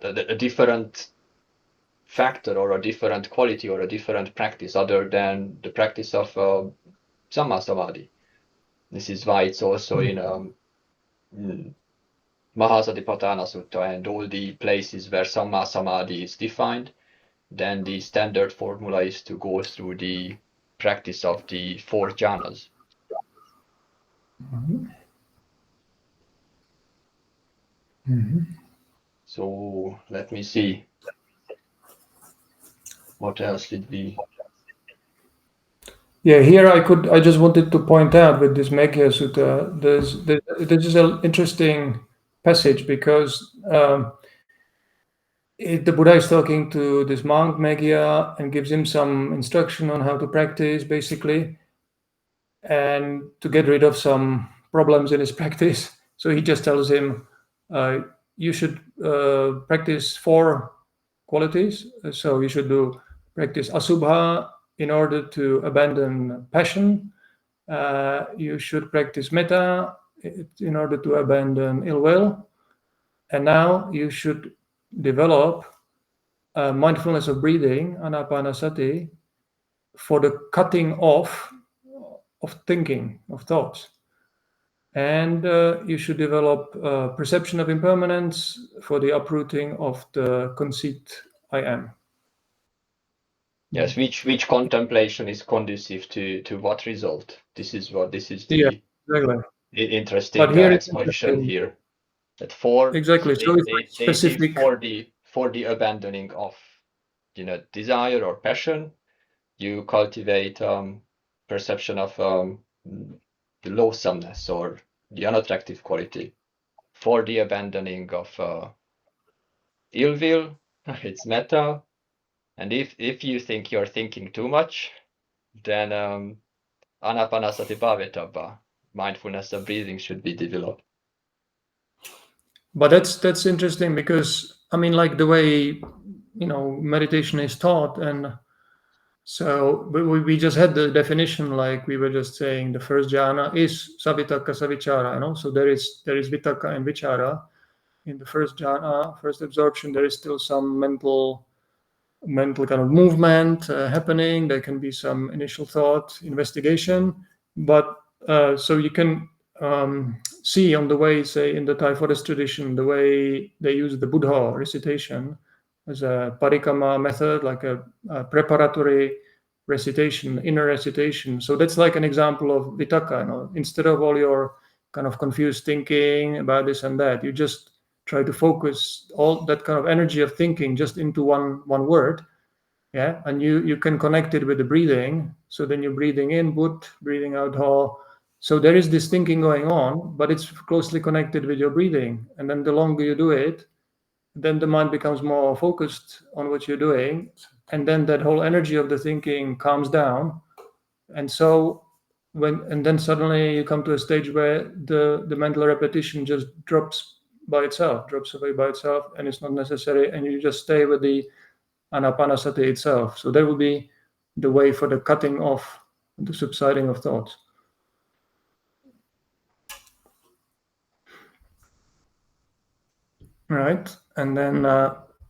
a different factor or a different quality or a different practice other than the practice of Samma Samadhi. This is why it's also in Mahasatipatthana Sutta and all the places where Samma Samadhi is defined. Then the standard formula is to go through the practice of the 4 jhanas. So let me see. What else did we? Yeah, here I just wanted to point out with this Meghiyasutta, there's an interesting passage because the Buddha is talking to this monk Meghya and gives him some instruction on how to practice, basically, and to get rid of some problems in his practice. So he just tells him, you should practice 4 qualities. So you should practice asubha in order to abandon passion. You should practice metta in order to abandon ill will. And now you should develop mindfulness of breathing, Ānāpānasati, for the cutting off of thinking, of thoughts. And you should develop perception of impermanence for the uprooting of the conceit I am. Yes, which contemplation is conducive to what result? This is the exactly. Interesting exposition here. That 4 exactly. So it's specific for the abandoning of desire or passion. You cultivate perception of the loathsomeness or the unattractive quality. For the abandoning of ill will, it's metta. And if you think you're thinking too much, then Ānāpānasati bhavetabba, mindfulness of breathing, should be developed. But that's interesting because I mean, like the way meditation is taught, and so we just had the definition, like we were just saying, the first jhana is savitaka savichara, so there is vitaka and vichara in the first jhana, first absorption. There is still some mental kind of movement happening. There can be some initial thought, investigation, but so you can see on the way, say in the Thai Forest tradition, the way they use the Buddha recitation as a parikama method, like a preparatory recitation, inner recitation. So that's like an example of vitaka. Instead of all your kind of confused thinking about this and that, you just try to focus all that kind of energy of thinking just into one word, and you can connect it with the breathing. So then you're breathing in But, breathing out Ha. So there is this thinking going on, but it's closely connected with your breathing. And then the longer you do it, then the mind becomes more focused on what you're doing, and then that whole energy of the thinking calms down. And so then suddenly you come to a stage where the mental repetition just drops away by itself, and it's not necessary, and you just stay with the Ānāpānasati itself. So that will be the way for the cutting off, the subsiding of thoughts. Right, and then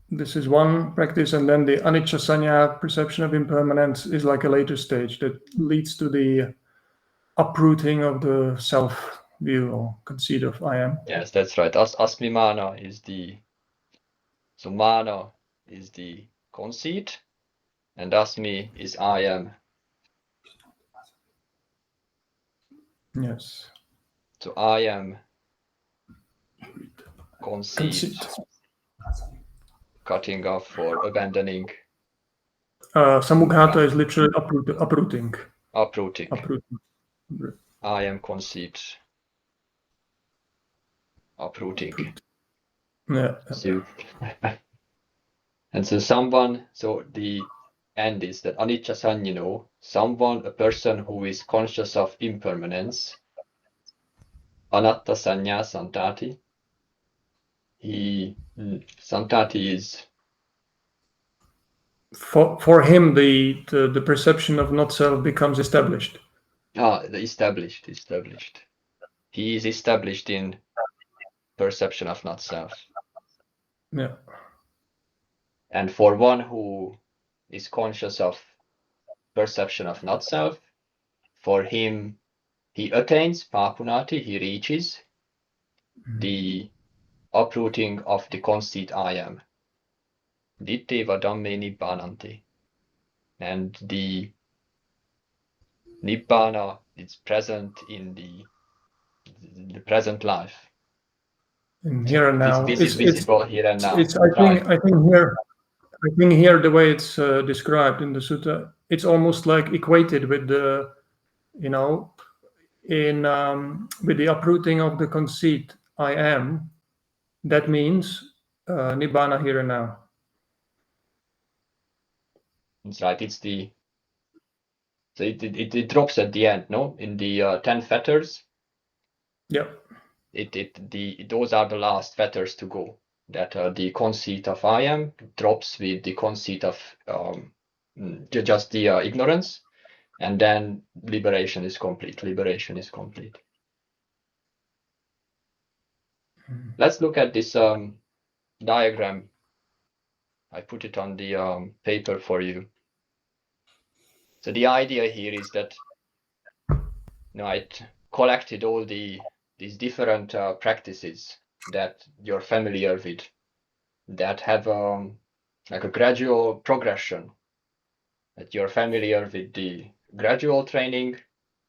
this is one practice, and then the anicca sanya, perception of impermanence, is like a later stage that leads to the uprooting of the self view or conceit of I am. Yes, that's right. Asmimana is so mana is the conceit, and asmi is I am. Yes. So I am conceit. Cutting off or abandoning. Samughata is literally uprooting. Uprooting. I am conceit. Uprooting. Yeah. So, and so the end is that anicca sanyino, a person who is conscious of impermanence, anatta sanya santati. Santati is for him the perception of not self becomes established. Established. He is established in perception of not self. Yeah. And for one who is conscious of perception of not self, for him, he attains papunati, he reaches the uprooting of the conceit I am. Dutiyavibhaṅgasutta Nibbānanti. And the Nibbāna is present in the present life. In here and now. This is visible here and now. I think here the way it's described in the sutta, it's almost like equated with the, with the uprooting of the conceit I am. That means Nibbāna here and now. That's right. It drops at the end, no? In the 10 fetters. Yeah. Those are the last fetters to go. That the conceit of I am drops with the conceit of just the ignorance, and then liberation is complete. Liberation is complete. Let's look at this diagram. I put it on the paper for you. So the idea here is that it collected all these different practices that you're familiar with, that have like a gradual progression, that you're familiar with the gradual training.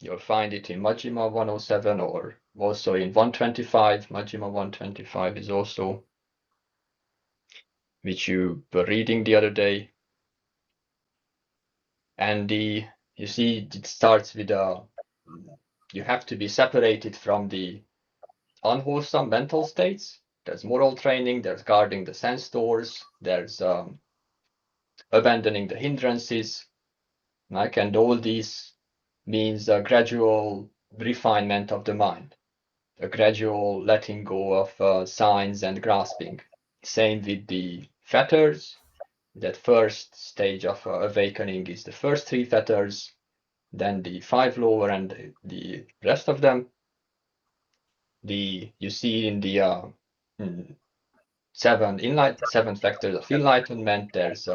You'll find it in Majjhima 107 or also in 125. Majjhima 125 is also, which you were reading the other day. And you see, it starts with you have to be separated from the unwholesome mental states. There's moral training, there's guarding the sense doors, there's abandoning the hindrances. And all these means a gradual refinement of the mind, a gradual letting go of signs and grasping. Same with the fetters. That first stage of awakening is the first 3 fetters, then the 5 lower and the rest of them. You see in the 7 factors of enlightenment, there's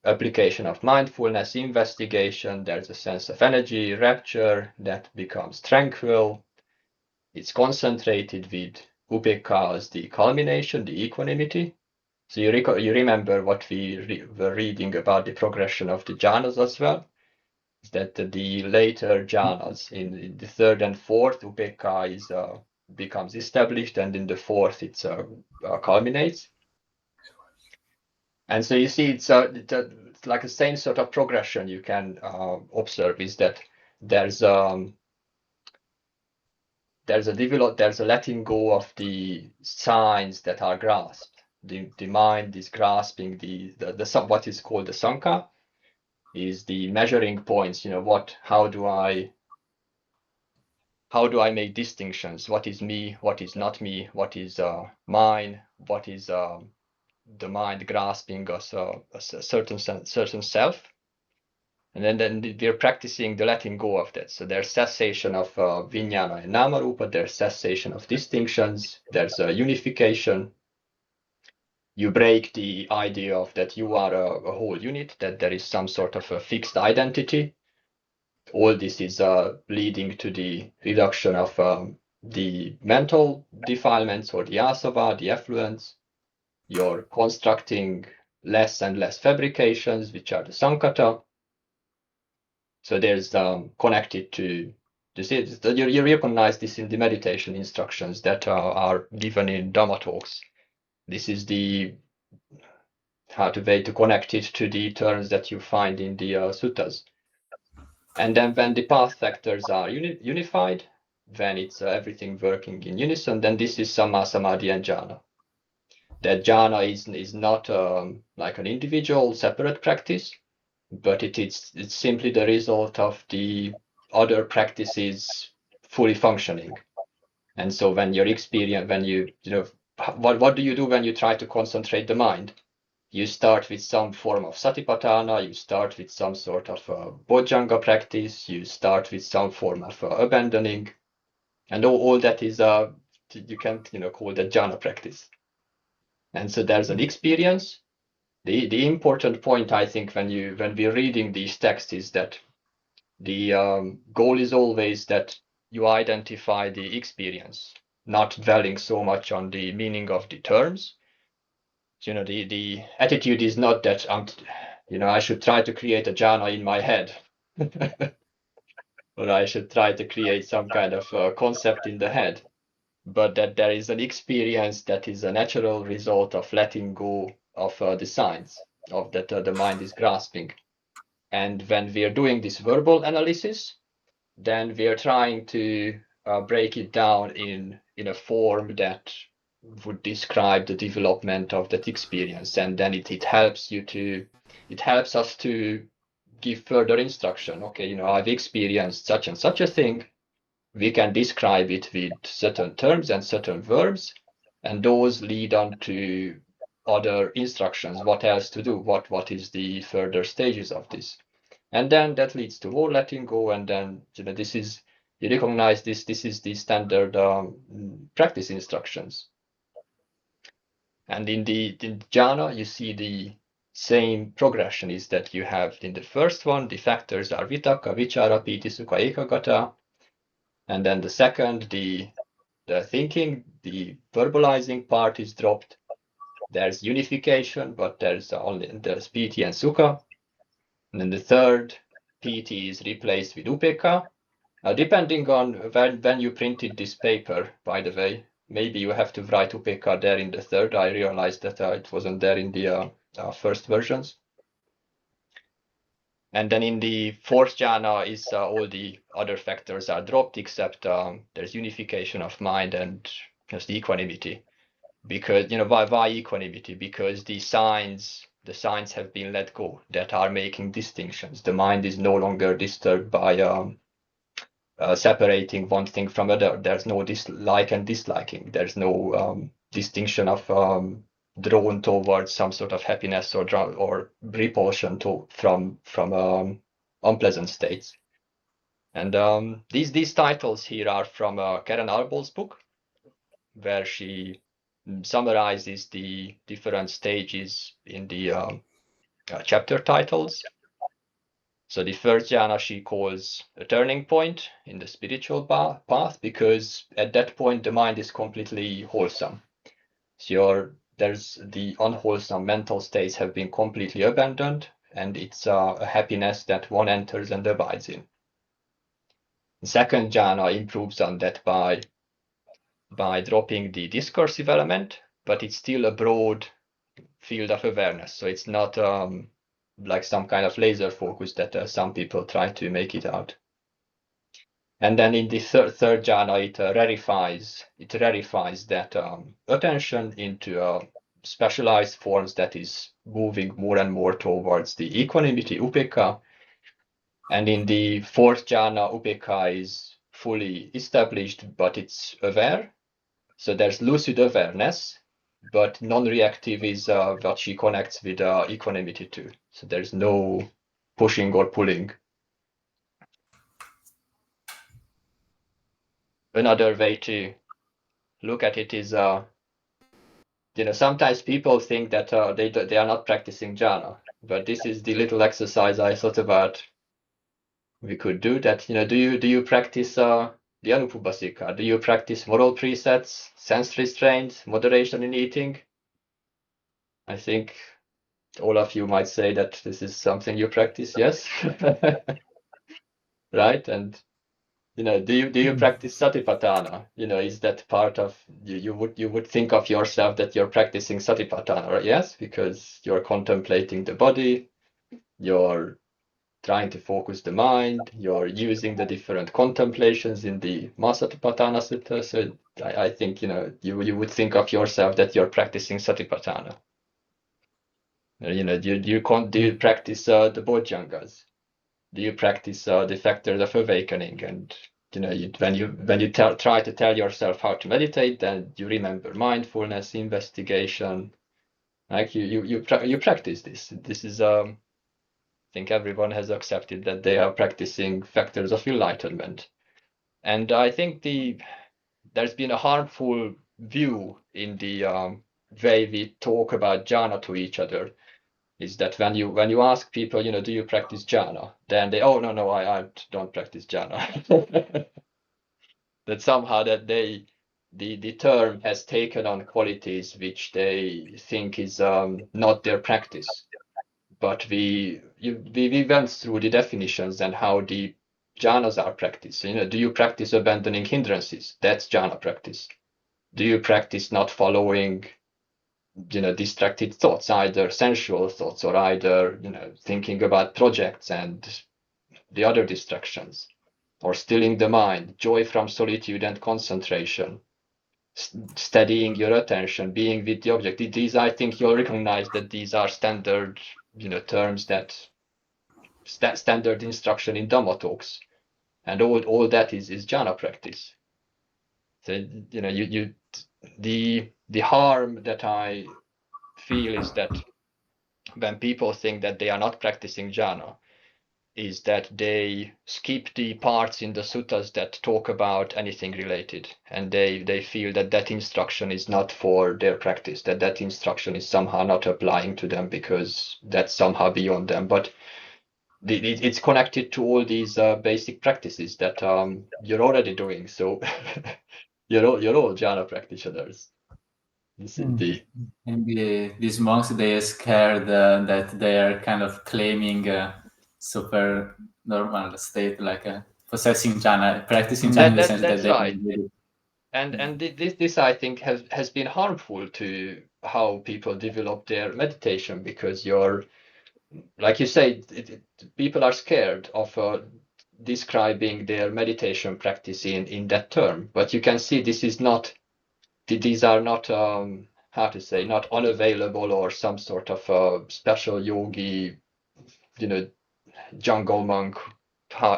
application of mindfulness, investigation, there's a sense of energy, rapture that becomes tranquil. It's concentrated with upekkha as the culmination, the equanimity. So you remember what we were reading about the progression of the jhanas as well, is that the later jhanas, in the 3rd and 4th, upekkha becomes established, and in the 4th it culminates. And so you see, it's like the same sort of progression you can observe, is that there's a letting go of the signs that are grasped. The mind is grasping the what is called the sankha, is the measuring points. How do I make distinctions? What is me? What is not me? What is mine? What is the mind grasping as a certain self? And then we're practicing the letting go of that. So there's cessation of vijnana and namarupa. There's cessation of distinctions. There's a unification. You break the idea of that you are a whole unit, that there is some sort of a fixed identity. All this is leading to the reduction of the mental defilements or the asava, the effluence. You're constructing less and less fabrications, which are the sankata. So there's connected to this. You recognize this in the meditation instructions that are given in Dhamma talks. This is how to connect it to the terms that you find in the suttas. And then when the path factors are unified, when it's everything working in unison, then this is Samma, Samadhi, and Jhāna. That Jhāna is not like an individual separate practice, but it's simply the result of the other practices fully functioning. And so when your experience, what do you do when you try to concentrate the mind? You start with some form of satipatthana, you start with some sort of bojjhanga practice, you start with some form of abandoning, and all that is you can call that jhana practice. And so there's an experience. The important point, I think, when we're reading these texts is that the goal is always that you identify the experience, not dwelling so much on the meaning of the terms. You know, the attitude is not that I should try to create a jhana in my head, or I should try to create some kind of concept in the head, but that there is an experience that is a natural result of letting go of the signs of that the mind is grasping. And when we are doing this verbal analysis, then we are trying to break it down in a form that would describe the development of that experience, and then it helps us to give further instruction. Okay, I've experienced such and such a thing. We can describe it with certain terms and certain verbs, and those lead on to other instructions, what else to do, what is the further stages of this. And then that leads to more letting go, and then you recognize this is the standard practice instructions. And in jhana, you see the same progression is that you have in the first one, the factors are vitakka, vichara, piti, sukha, ekagata. And then the second, the thinking, the verbalizing part is dropped. There's unification, but there's piti and sukha. And then the third, piti is replaced with upekkha. Depending on when you printed this paper, by the way, maybe you have to write upekkha there in the third. I realized that it wasn't there in the first versions. And then in the fourth jhana is all the other factors are dropped, except there's unification of mind and just equanimity. Because why equanimity? Because the signs have been let go that are making distinctions. The mind is no longer disturbed by separating one thing from other. There's no dislike and disliking. There's no distinction of drawn towards some sort of happiness or repulsion from unpleasant states. And these titles here are from Karen Arbol's book, where she summarizes the different stages in the chapter titles. So the first jhana she calls a turning point in the spiritual path, because at that point the mind is completely wholesome. So there's the unwholesome mental states have been completely abandoned, and it's a happiness that one enters and abides in. The second jhana improves on that by dropping the discursive element, but it's still a broad field of awareness. So it's not like some kind of laser focus that some people try to make it out. And then in the third jhana, it rarefies that attention into specialized forms that is moving more and more towards the equanimity, upekkha. And in the fourth jhana, upekkha is fully established, but it's aware. So there's lucid awareness, but non-reactive is what she connects with equanimity too. So there's no pushing or pulling. Another way to look at it is, sometimes people think that they are not practicing jhana, but this is the little exercise I thought about we could do. That do you practice the Ānāpānasati? Do you practice moral precepts, sense restraint, moderation in eating? I think all of you might say that this is something you practice, yes? Right? And do you practice satipatthana? Is that part of you would think of yourself that you're practicing satipatthana, right? Yes, because you're contemplating the body, you're trying to focus the mind, you're using the different contemplations in the Satipatthana Sutta. So I think you would think of yourself that you're practicing satipatthana. Do you practice the Bojjhangas? Do you practice the factors of awakening? And when you try to tell yourself how to meditate, then you remember mindfulness, investigation. Like you practice this. This is I think everyone has accepted that they are practicing factors of enlightenment. And I think there's been a harmful view in the way we talk about jhana to each other is that when you ask people, do you practice jhana? Then they, oh, no, I don't practice jhana. That somehow that the term has taken on qualities which they think is not their practice. But we went through the definitions and how the jhanas are practiced. Do you practice abandoning hindrances? That's jhana practice. Do you practice not following distracted thoughts, either sensual thoughts or either thinking about projects and the other distractions, or stilling the mind, joy from solitude and concentration, steadying your attention, being with the object? These, I think you'll recognize that these are standard terms, that standard instruction in Dhamma talks, and all that is jhana practice. So the harm that I feel is that when people think that they are not practicing jhana, is that they skip the parts in the suttas that talk about anything related, and they feel that instruction is not for their practice, that instruction is somehow not applying to them because that's somehow beyond them. But it's connected to all these basic practices that you're already doing. So you're all jhana practitioners. Maybe these monks, they are scared that they are kind of claiming a super normal state, like possessing jhana, practicing jhana in the sense that they right. can do it. And this I think has been harmful to how people develop their meditation, because like you say, people are scared of describing their meditation practice in that term. But you can see these are not how to say, not unavailable or some sort of special yogi, jungle monk,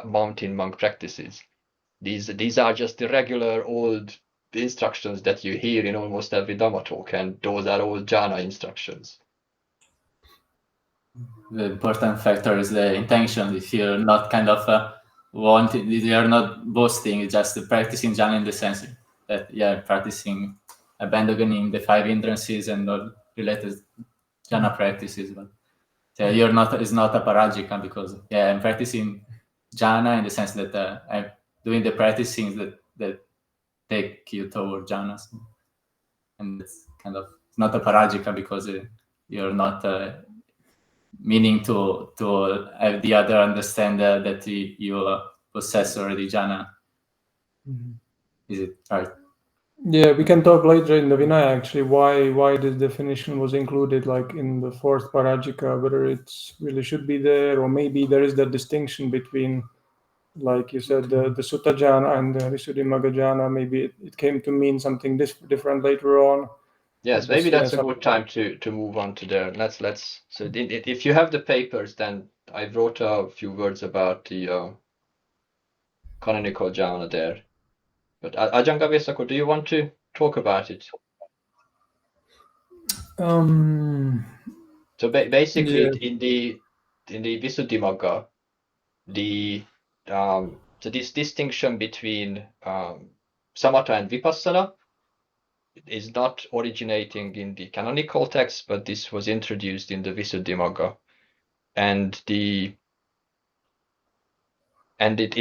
mountain monk practices. These are just the regular old instructions that you hear in almost every Dhamma talk, and those are all jhana instructions. The important factor is the intention. If you're not kind of wanting, you're not boasting, it's just practicing jhana in the sense that practicing abandoning the 5 hindrances and all related jhana practices. But you're not, it's not a parajika, because I'm practicing jhana in the sense that I'm doing the practicing that take you toward jhanas, and it's kind of not a parajika because you're not meaning to have the other understand that you possess already jhana. Is it right? Yeah, we can talk later in the Vinaya actually why this definition was included, like in the 4th parajika, whether it's really should be there, or maybe there is that distinction between, like you said, the Sutta jhana and the Visuddhimagga jhana. Maybe it came to mean something different later on. Yes, maybe that's a good time to move on to there. Let's. So if you have the papers, then I wrote a few words about the canonical jhana there. But Ajahn Gavesako, do you want to talk about it? So basically, in the Visuddhimagga, so this distinction between samatha and vipassana is not originating in the canonical text, but this was introduced in the Visuddhimagga, and it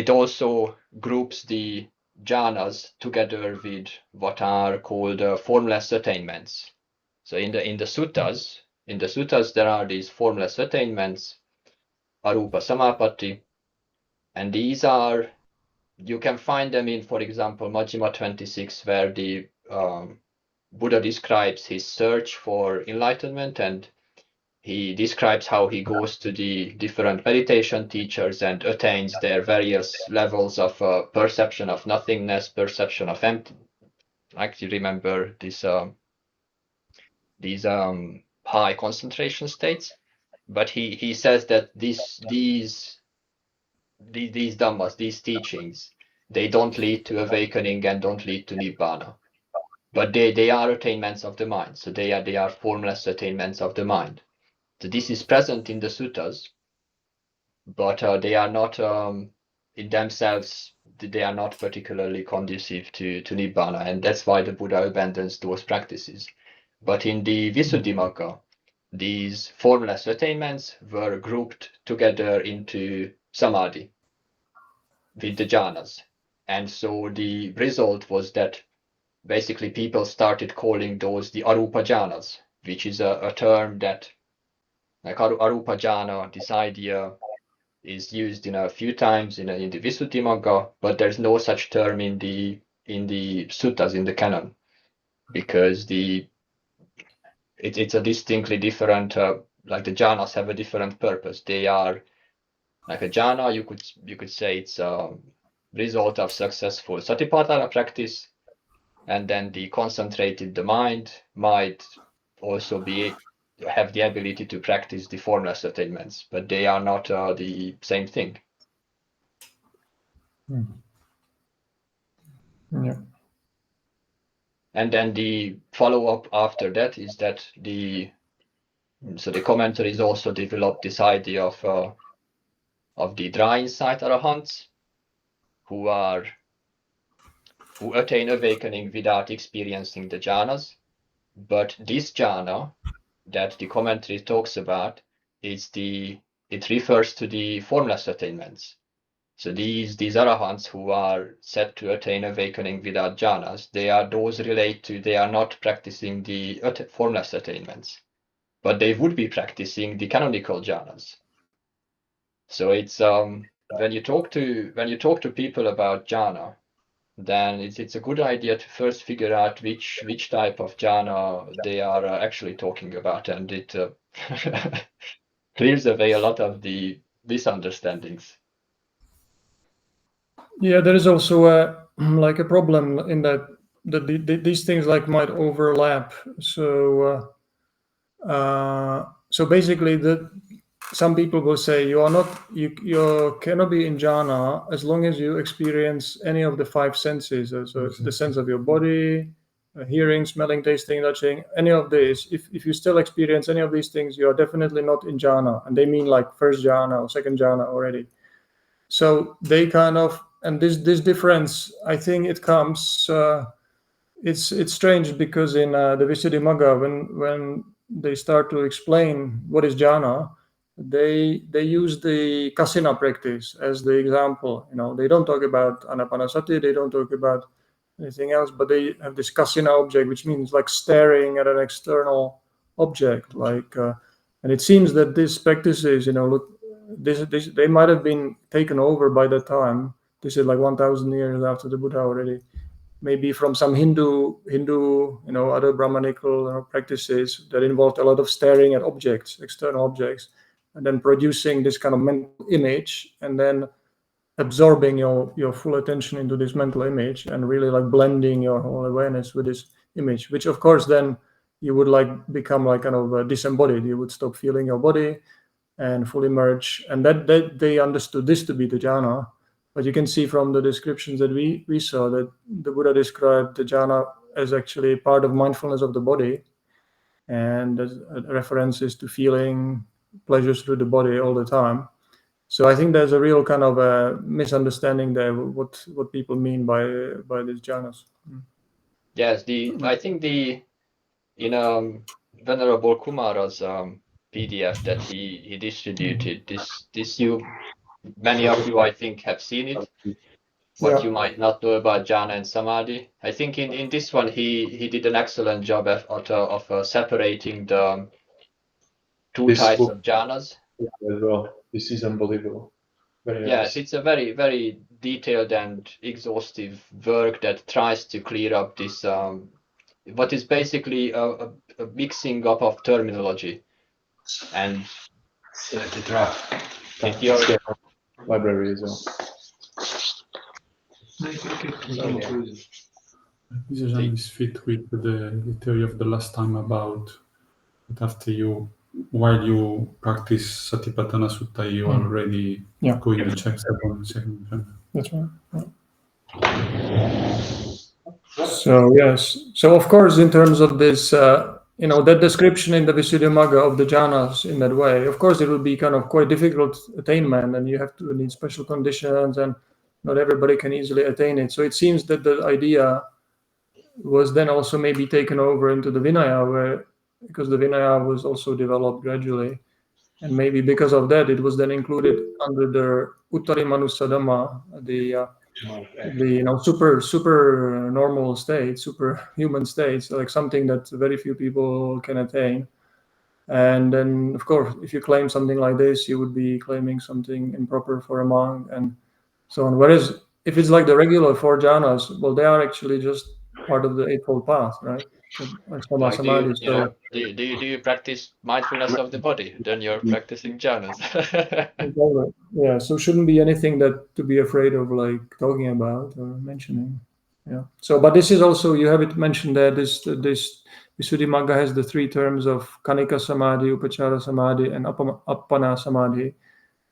also groups the jhanas together with what are called formless attainments. So in the suttas there are these formless attainments, arupa samapatti, and these are, you can find them in, for example, Majjhima 26, where the Buddha describes his search for enlightenment, and he describes how he goes to the different meditation teachers and attains their various levels of perception of nothingness, perception of empty. I actually remember these high concentration states, but he says that these dhammas, these teachings, they don't lead to awakening and don't lead to Nibbāna, but they are attainments of the mind. So they are formless attainments of the mind. So this is present in the suttas, but they are not in themselves, they are not particularly conducive to Nibbāna, and that's why the Buddha abandons those practices. But in the Visuddhimagga, these formless attainments were grouped together into samadhi with the jhanas. And so the result was that basically people started calling those the arupa jhanas, which is a term that, like arupa jhana, this idea is used in a few times in the Visuddhimagga, but there's no such term in the suttas, in the canon, because it's a distinctly different, like the jhanas have a different purpose. They are like a jhana, you could say it's a result of successful satipatthana practice, and then the concentrated the mind might also have the ability to practice the formless attainments, but they are not the same thing. Yeah. And then the follow-up after that is that the commentaries also developed this idea of the dry insight arahants who attain awakening without experiencing the jhanas. But this jhana that the commentary talks about it refers to the formless attainments. So these arahants who are said to attain awakening without jhanas, they are not practicing the formless attainments, but they would be practicing the canonical jhanas. So it's when you talk to people about jhana, then it's a good idea to first figure out which type of jhana they are actually talking about, and it clears away a lot of the misunderstandings. Yeah, there is also a problem in that these things might overlap. So basically, some people will say you cannot be in jhana as long as you experience any of the five senses. So the sense of your body, hearing, smelling, tasting, touching, any of these. If you still experience any of these things, you are definitely not in jhana, and they mean like first jhana or second jhana already. So they and this difference, I think it comes. It's strange because in the Visuddhimagga, when they start to explain what is jhana, they use the kasina practice as the example. They don't talk about Ānāpānasati, they don't talk about anything else, but they have this kasina object, which means like staring at an external object. And it seems that these practices, they might have been taken over by that time. This is like 1,000 years after the Buddha already. Maybe from some Hindu, other Brahmanical practices that involved a lot of staring at objects, external objects, and then producing this kind of mental image, and then absorbing your full attention into this mental image, and really like blending your whole awareness with this image. Which, of course, then you would become kind of disembodied. You would stop feeling your body and fully merge, and that they understood this to be the jhana. But you can see from the descriptions that we saw that the Buddha described the jhana as actually part of mindfulness of the body, and references to feeling pleasures through the body all the time. So I think there's a real kind of a misunderstanding there what people mean by these jhanas. Yes, I think in Venerable Kumara's PDF that he distributed, this many of you, I think, have seen it. What you might not know about jhana and samadhi. I think in this one he did an excellent job of separating the two types of jhanas. Yeah, as well. This is unbelievable. Very yes, nice. It's a very, very detailed and exhaustive work that tries to clear up this what is basically a mixing up of terminology. And the draft. if you're Library as well. This fit with the theory of the last time about that after while you practice Satipatthana Sutta, you are already going to check second. That's right. Yeah. So yes. So of course, in terms of this, that description in the Visuddhimagga of the jhanas in that way, of course, it will be kind of quite difficult attainment, and you have to need special conditions, and not everybody can easily attain it. So it seems that the idea was then also maybe taken over into the Vinaya, because the Vinaya was also developed gradually. And maybe because of that, it was then included under the Uttari Manusa Dhamma, the super normal state, superhuman state, so like something that very few people can attain. And then, of course, if you claim something like this, you would be claiming something improper for a monk and so on. Whereas if it's like the regular 4 jhanas, well, they are actually just part of the Eightfold Path, right? Like do you practice mindfulness of the body? Then you're practicing jhanas. Yeah, so shouldn't be anything that to be afraid of, like talking about or mentioning. Yeah. So, but this is also, you have it mentioned that this Visuddhimagga has the 3 terms of Kanika Samadhi, Upachara Samadhi, and Appana Samadhi.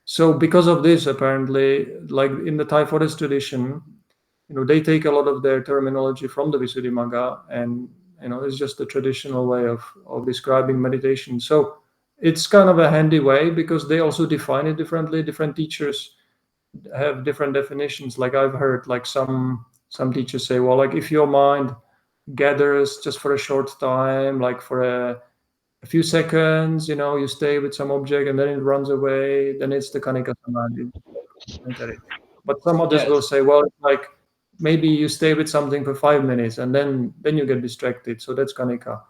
So because of this, apparently, like in the Thai Forest tradition, they take a lot of their terminology from the Visuddhimagga, and it's just the traditional way of describing meditation. So it's kind of a handy way because they also define it differently. Different teachers have different definitions. Like I've heard, like some teachers say, well, like if your mind gathers just for a short time, like for a few seconds, you stay with some object and then it runs away, then it's the Kanika Samadhi. But some others will say, well, like maybe you stay with something for 5 minutes and then you get distracted, so that's Kanika.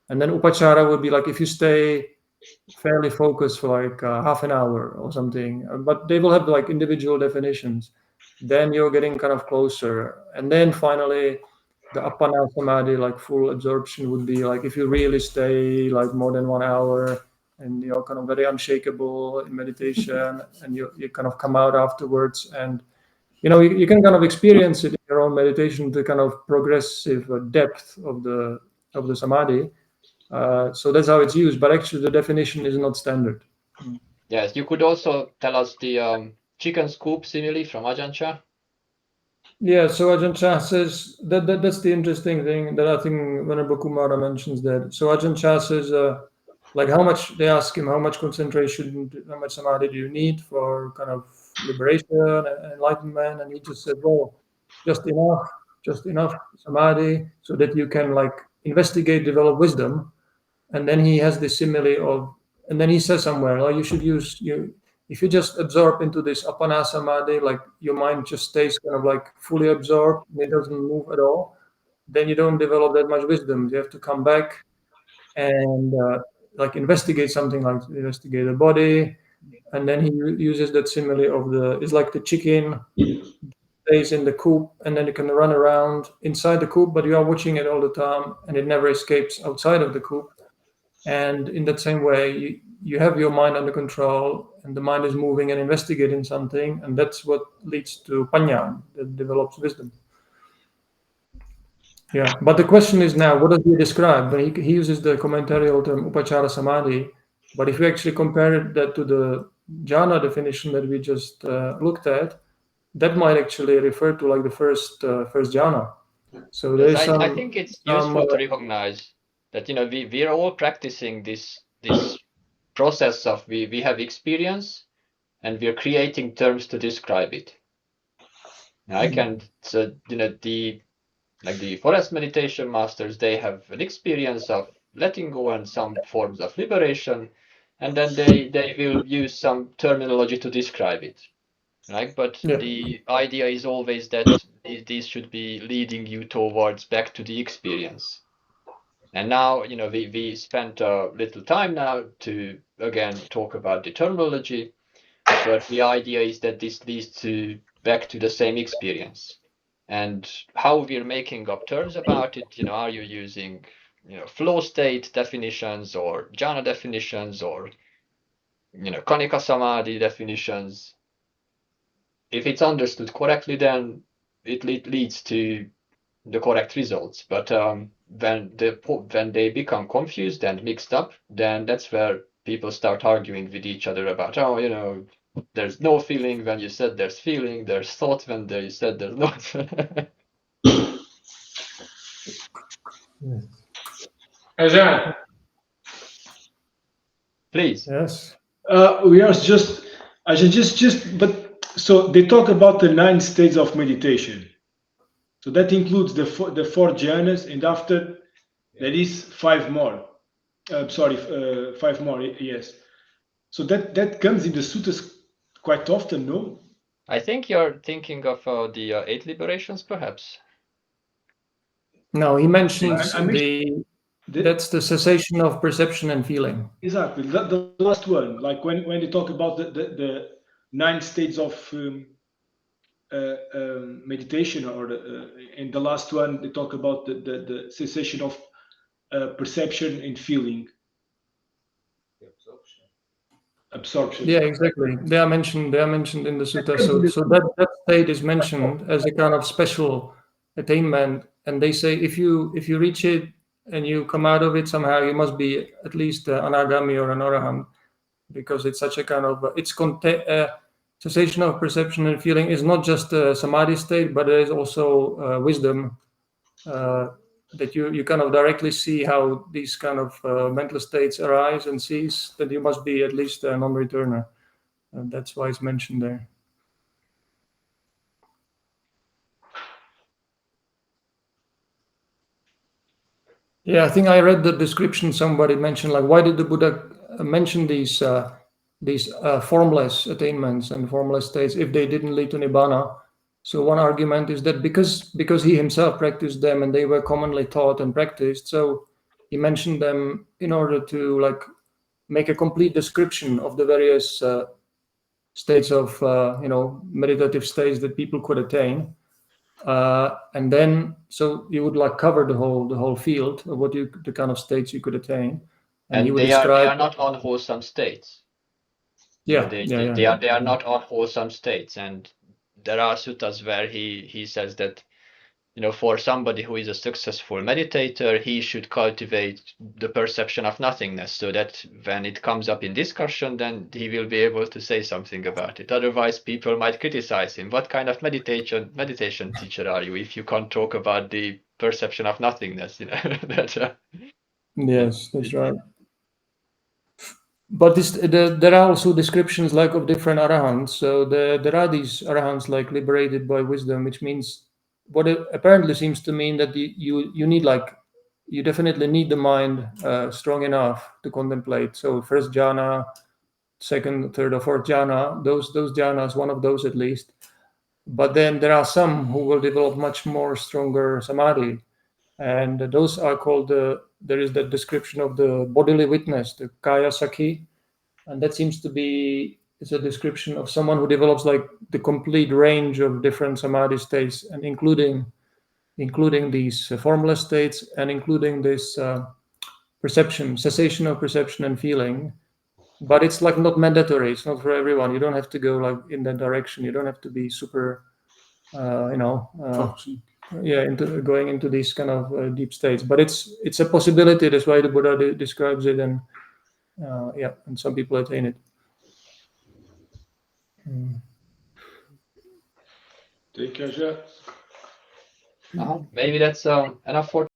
And then Upachara would be like if you stay fairly focused for like half an hour or something, but they will have like individual definitions. Then you're getting kind of closer. And then finally, the Appana Samadhi, like full absorption, would be like if you really stay like more than 1 hour and you're kind of very unshakable in meditation and you kind of come out afterwards, and you can kind of experience it in your own meditation, the kind of progressive depth of the samadhi. So that's how it's used, but actually the definition is not standard. Yes, you could also tell us the chicken scoop simile from Ajahn Chah. Yeah, so Ajahn Chah says that's the interesting thing that I think Venerable Kumara mentions that. So Ajahn Chah says, like they ask him how much concentration, how much samadhi do you need for kind of liberation and enlightenment, and he just said, well, just enough samadhi so that you can like investigate, develop wisdom. And then he has this simile and then he says somewhere, you should use if you just absorb into this Appana Samadhi, like your mind just stays kind of like fully absorbed, it doesn't move at all, then you don't develop that much wisdom. You have to come back and like investigate something, like investigate the body. And then he uses that simile it's like the chicken stays in the coop and then it can run around inside the coop, but you are watching it all the time and it never escapes outside of the coop. And in that same way, you have your mind under control and the mind is moving and investigating something, and that's what leads to panya, that develops wisdom. Yeah, but the question is now, what does he describe? When he uses the commentarial term upachara samadhi, but if you actually compare that to the jhana definition that we just looked at, that might actually refer to like the first jhana. So there's I think it's useful to recognize that we are all practicing this process of we have experience and we are creating terms to describe it. The forest meditation masters, they have an experience of letting go and some forms of liberation, and then they will use some terminology to describe it. Right? But the idea is always that these should be leading you towards back to the experience. And now, we spent a little time now to, again, talk about the terminology, but the idea is that this leads back to the same experience. And how we're making up terms about it, are you using, flow state definitions or jhana definitions or, kanika samadhi definitions? If it's understood correctly, then it leads to the correct results. But when they become confused and mixed up, then that's where people start arguing with each other about, there's no feeling when you said there's feeling, there's thought when they said there's no. Ajahn, please. Yes. We are just but so they talk about the 9 states of meditation. So that includes the four jhanas, and after there is 5 more. 5 more. Yes. So that comes in the suttas quite often, no? I think you're thinking of the 8 liberations, perhaps. No, he mentions that's the cessation of perception and feeling. Exactly. The last one, like when they talk about the 9 states of meditation, or in the last one they talk about the cessation of perception and feeling. Absorption. Yeah, exactly. They are mentioned in the sutta. So that state is mentioned as a kind of special attainment, and they say if you reach it and you come out of it somehow, you must be at least anagami or an arahant, because it's such a kind of cessation of perception and feeling is not just a samadhi state, but there is also wisdom that you kind of directly see how these kind of mental states arise and cease, that you must be at least a non-returner. And that's why it's mentioned there. Yeah, I think I read the description. Somebody mentioned, like, why did the Buddha mention these formless attainments and formless states if they didn't lead to Nibbāna? So one argument is that because he himself practiced them and they were commonly taught and practiced, so he mentioned them in order to like make a complete description of the various states of meditative states that people could attain, and then so you would like cover the whole field of the kind of states you could attain, and he would they describe. Are not unwholesome states. Yeah, they are not unwholesome states, and there are suttas where he says that, for somebody who is a successful meditator, he should cultivate the perception of nothingness, so that when it comes up in discussion, then he will be able to say something about it. Otherwise, people might criticize him. What kind of meditation teacher are you if you can't talk about the perception of nothingness? Yes, that's right. But there are also descriptions like of different arahants. So there are these arahants like liberated by wisdom, which means what it apparently seems to mean that you need you definitely need the mind strong enough to contemplate. So first jhana, second, third, or fourth jhana, those jhanas, one of those at least. But then there are some who will develop much more stronger samadhi, and those are called there is that description of the bodily witness, the kaya sakhi, and that seems to be it's a description of someone who develops like the complete range of different samadhi states, and including these formless states, and including this cessation of perception and feeling. But it's like not mandatory. It's not for everyone. You don't have to go like in that direction. You don't have to be super, going into these kind of deep states. But it's a possibility. That's why the Buddha describes it, and and some people attain it. Take care. Maybe that's enough for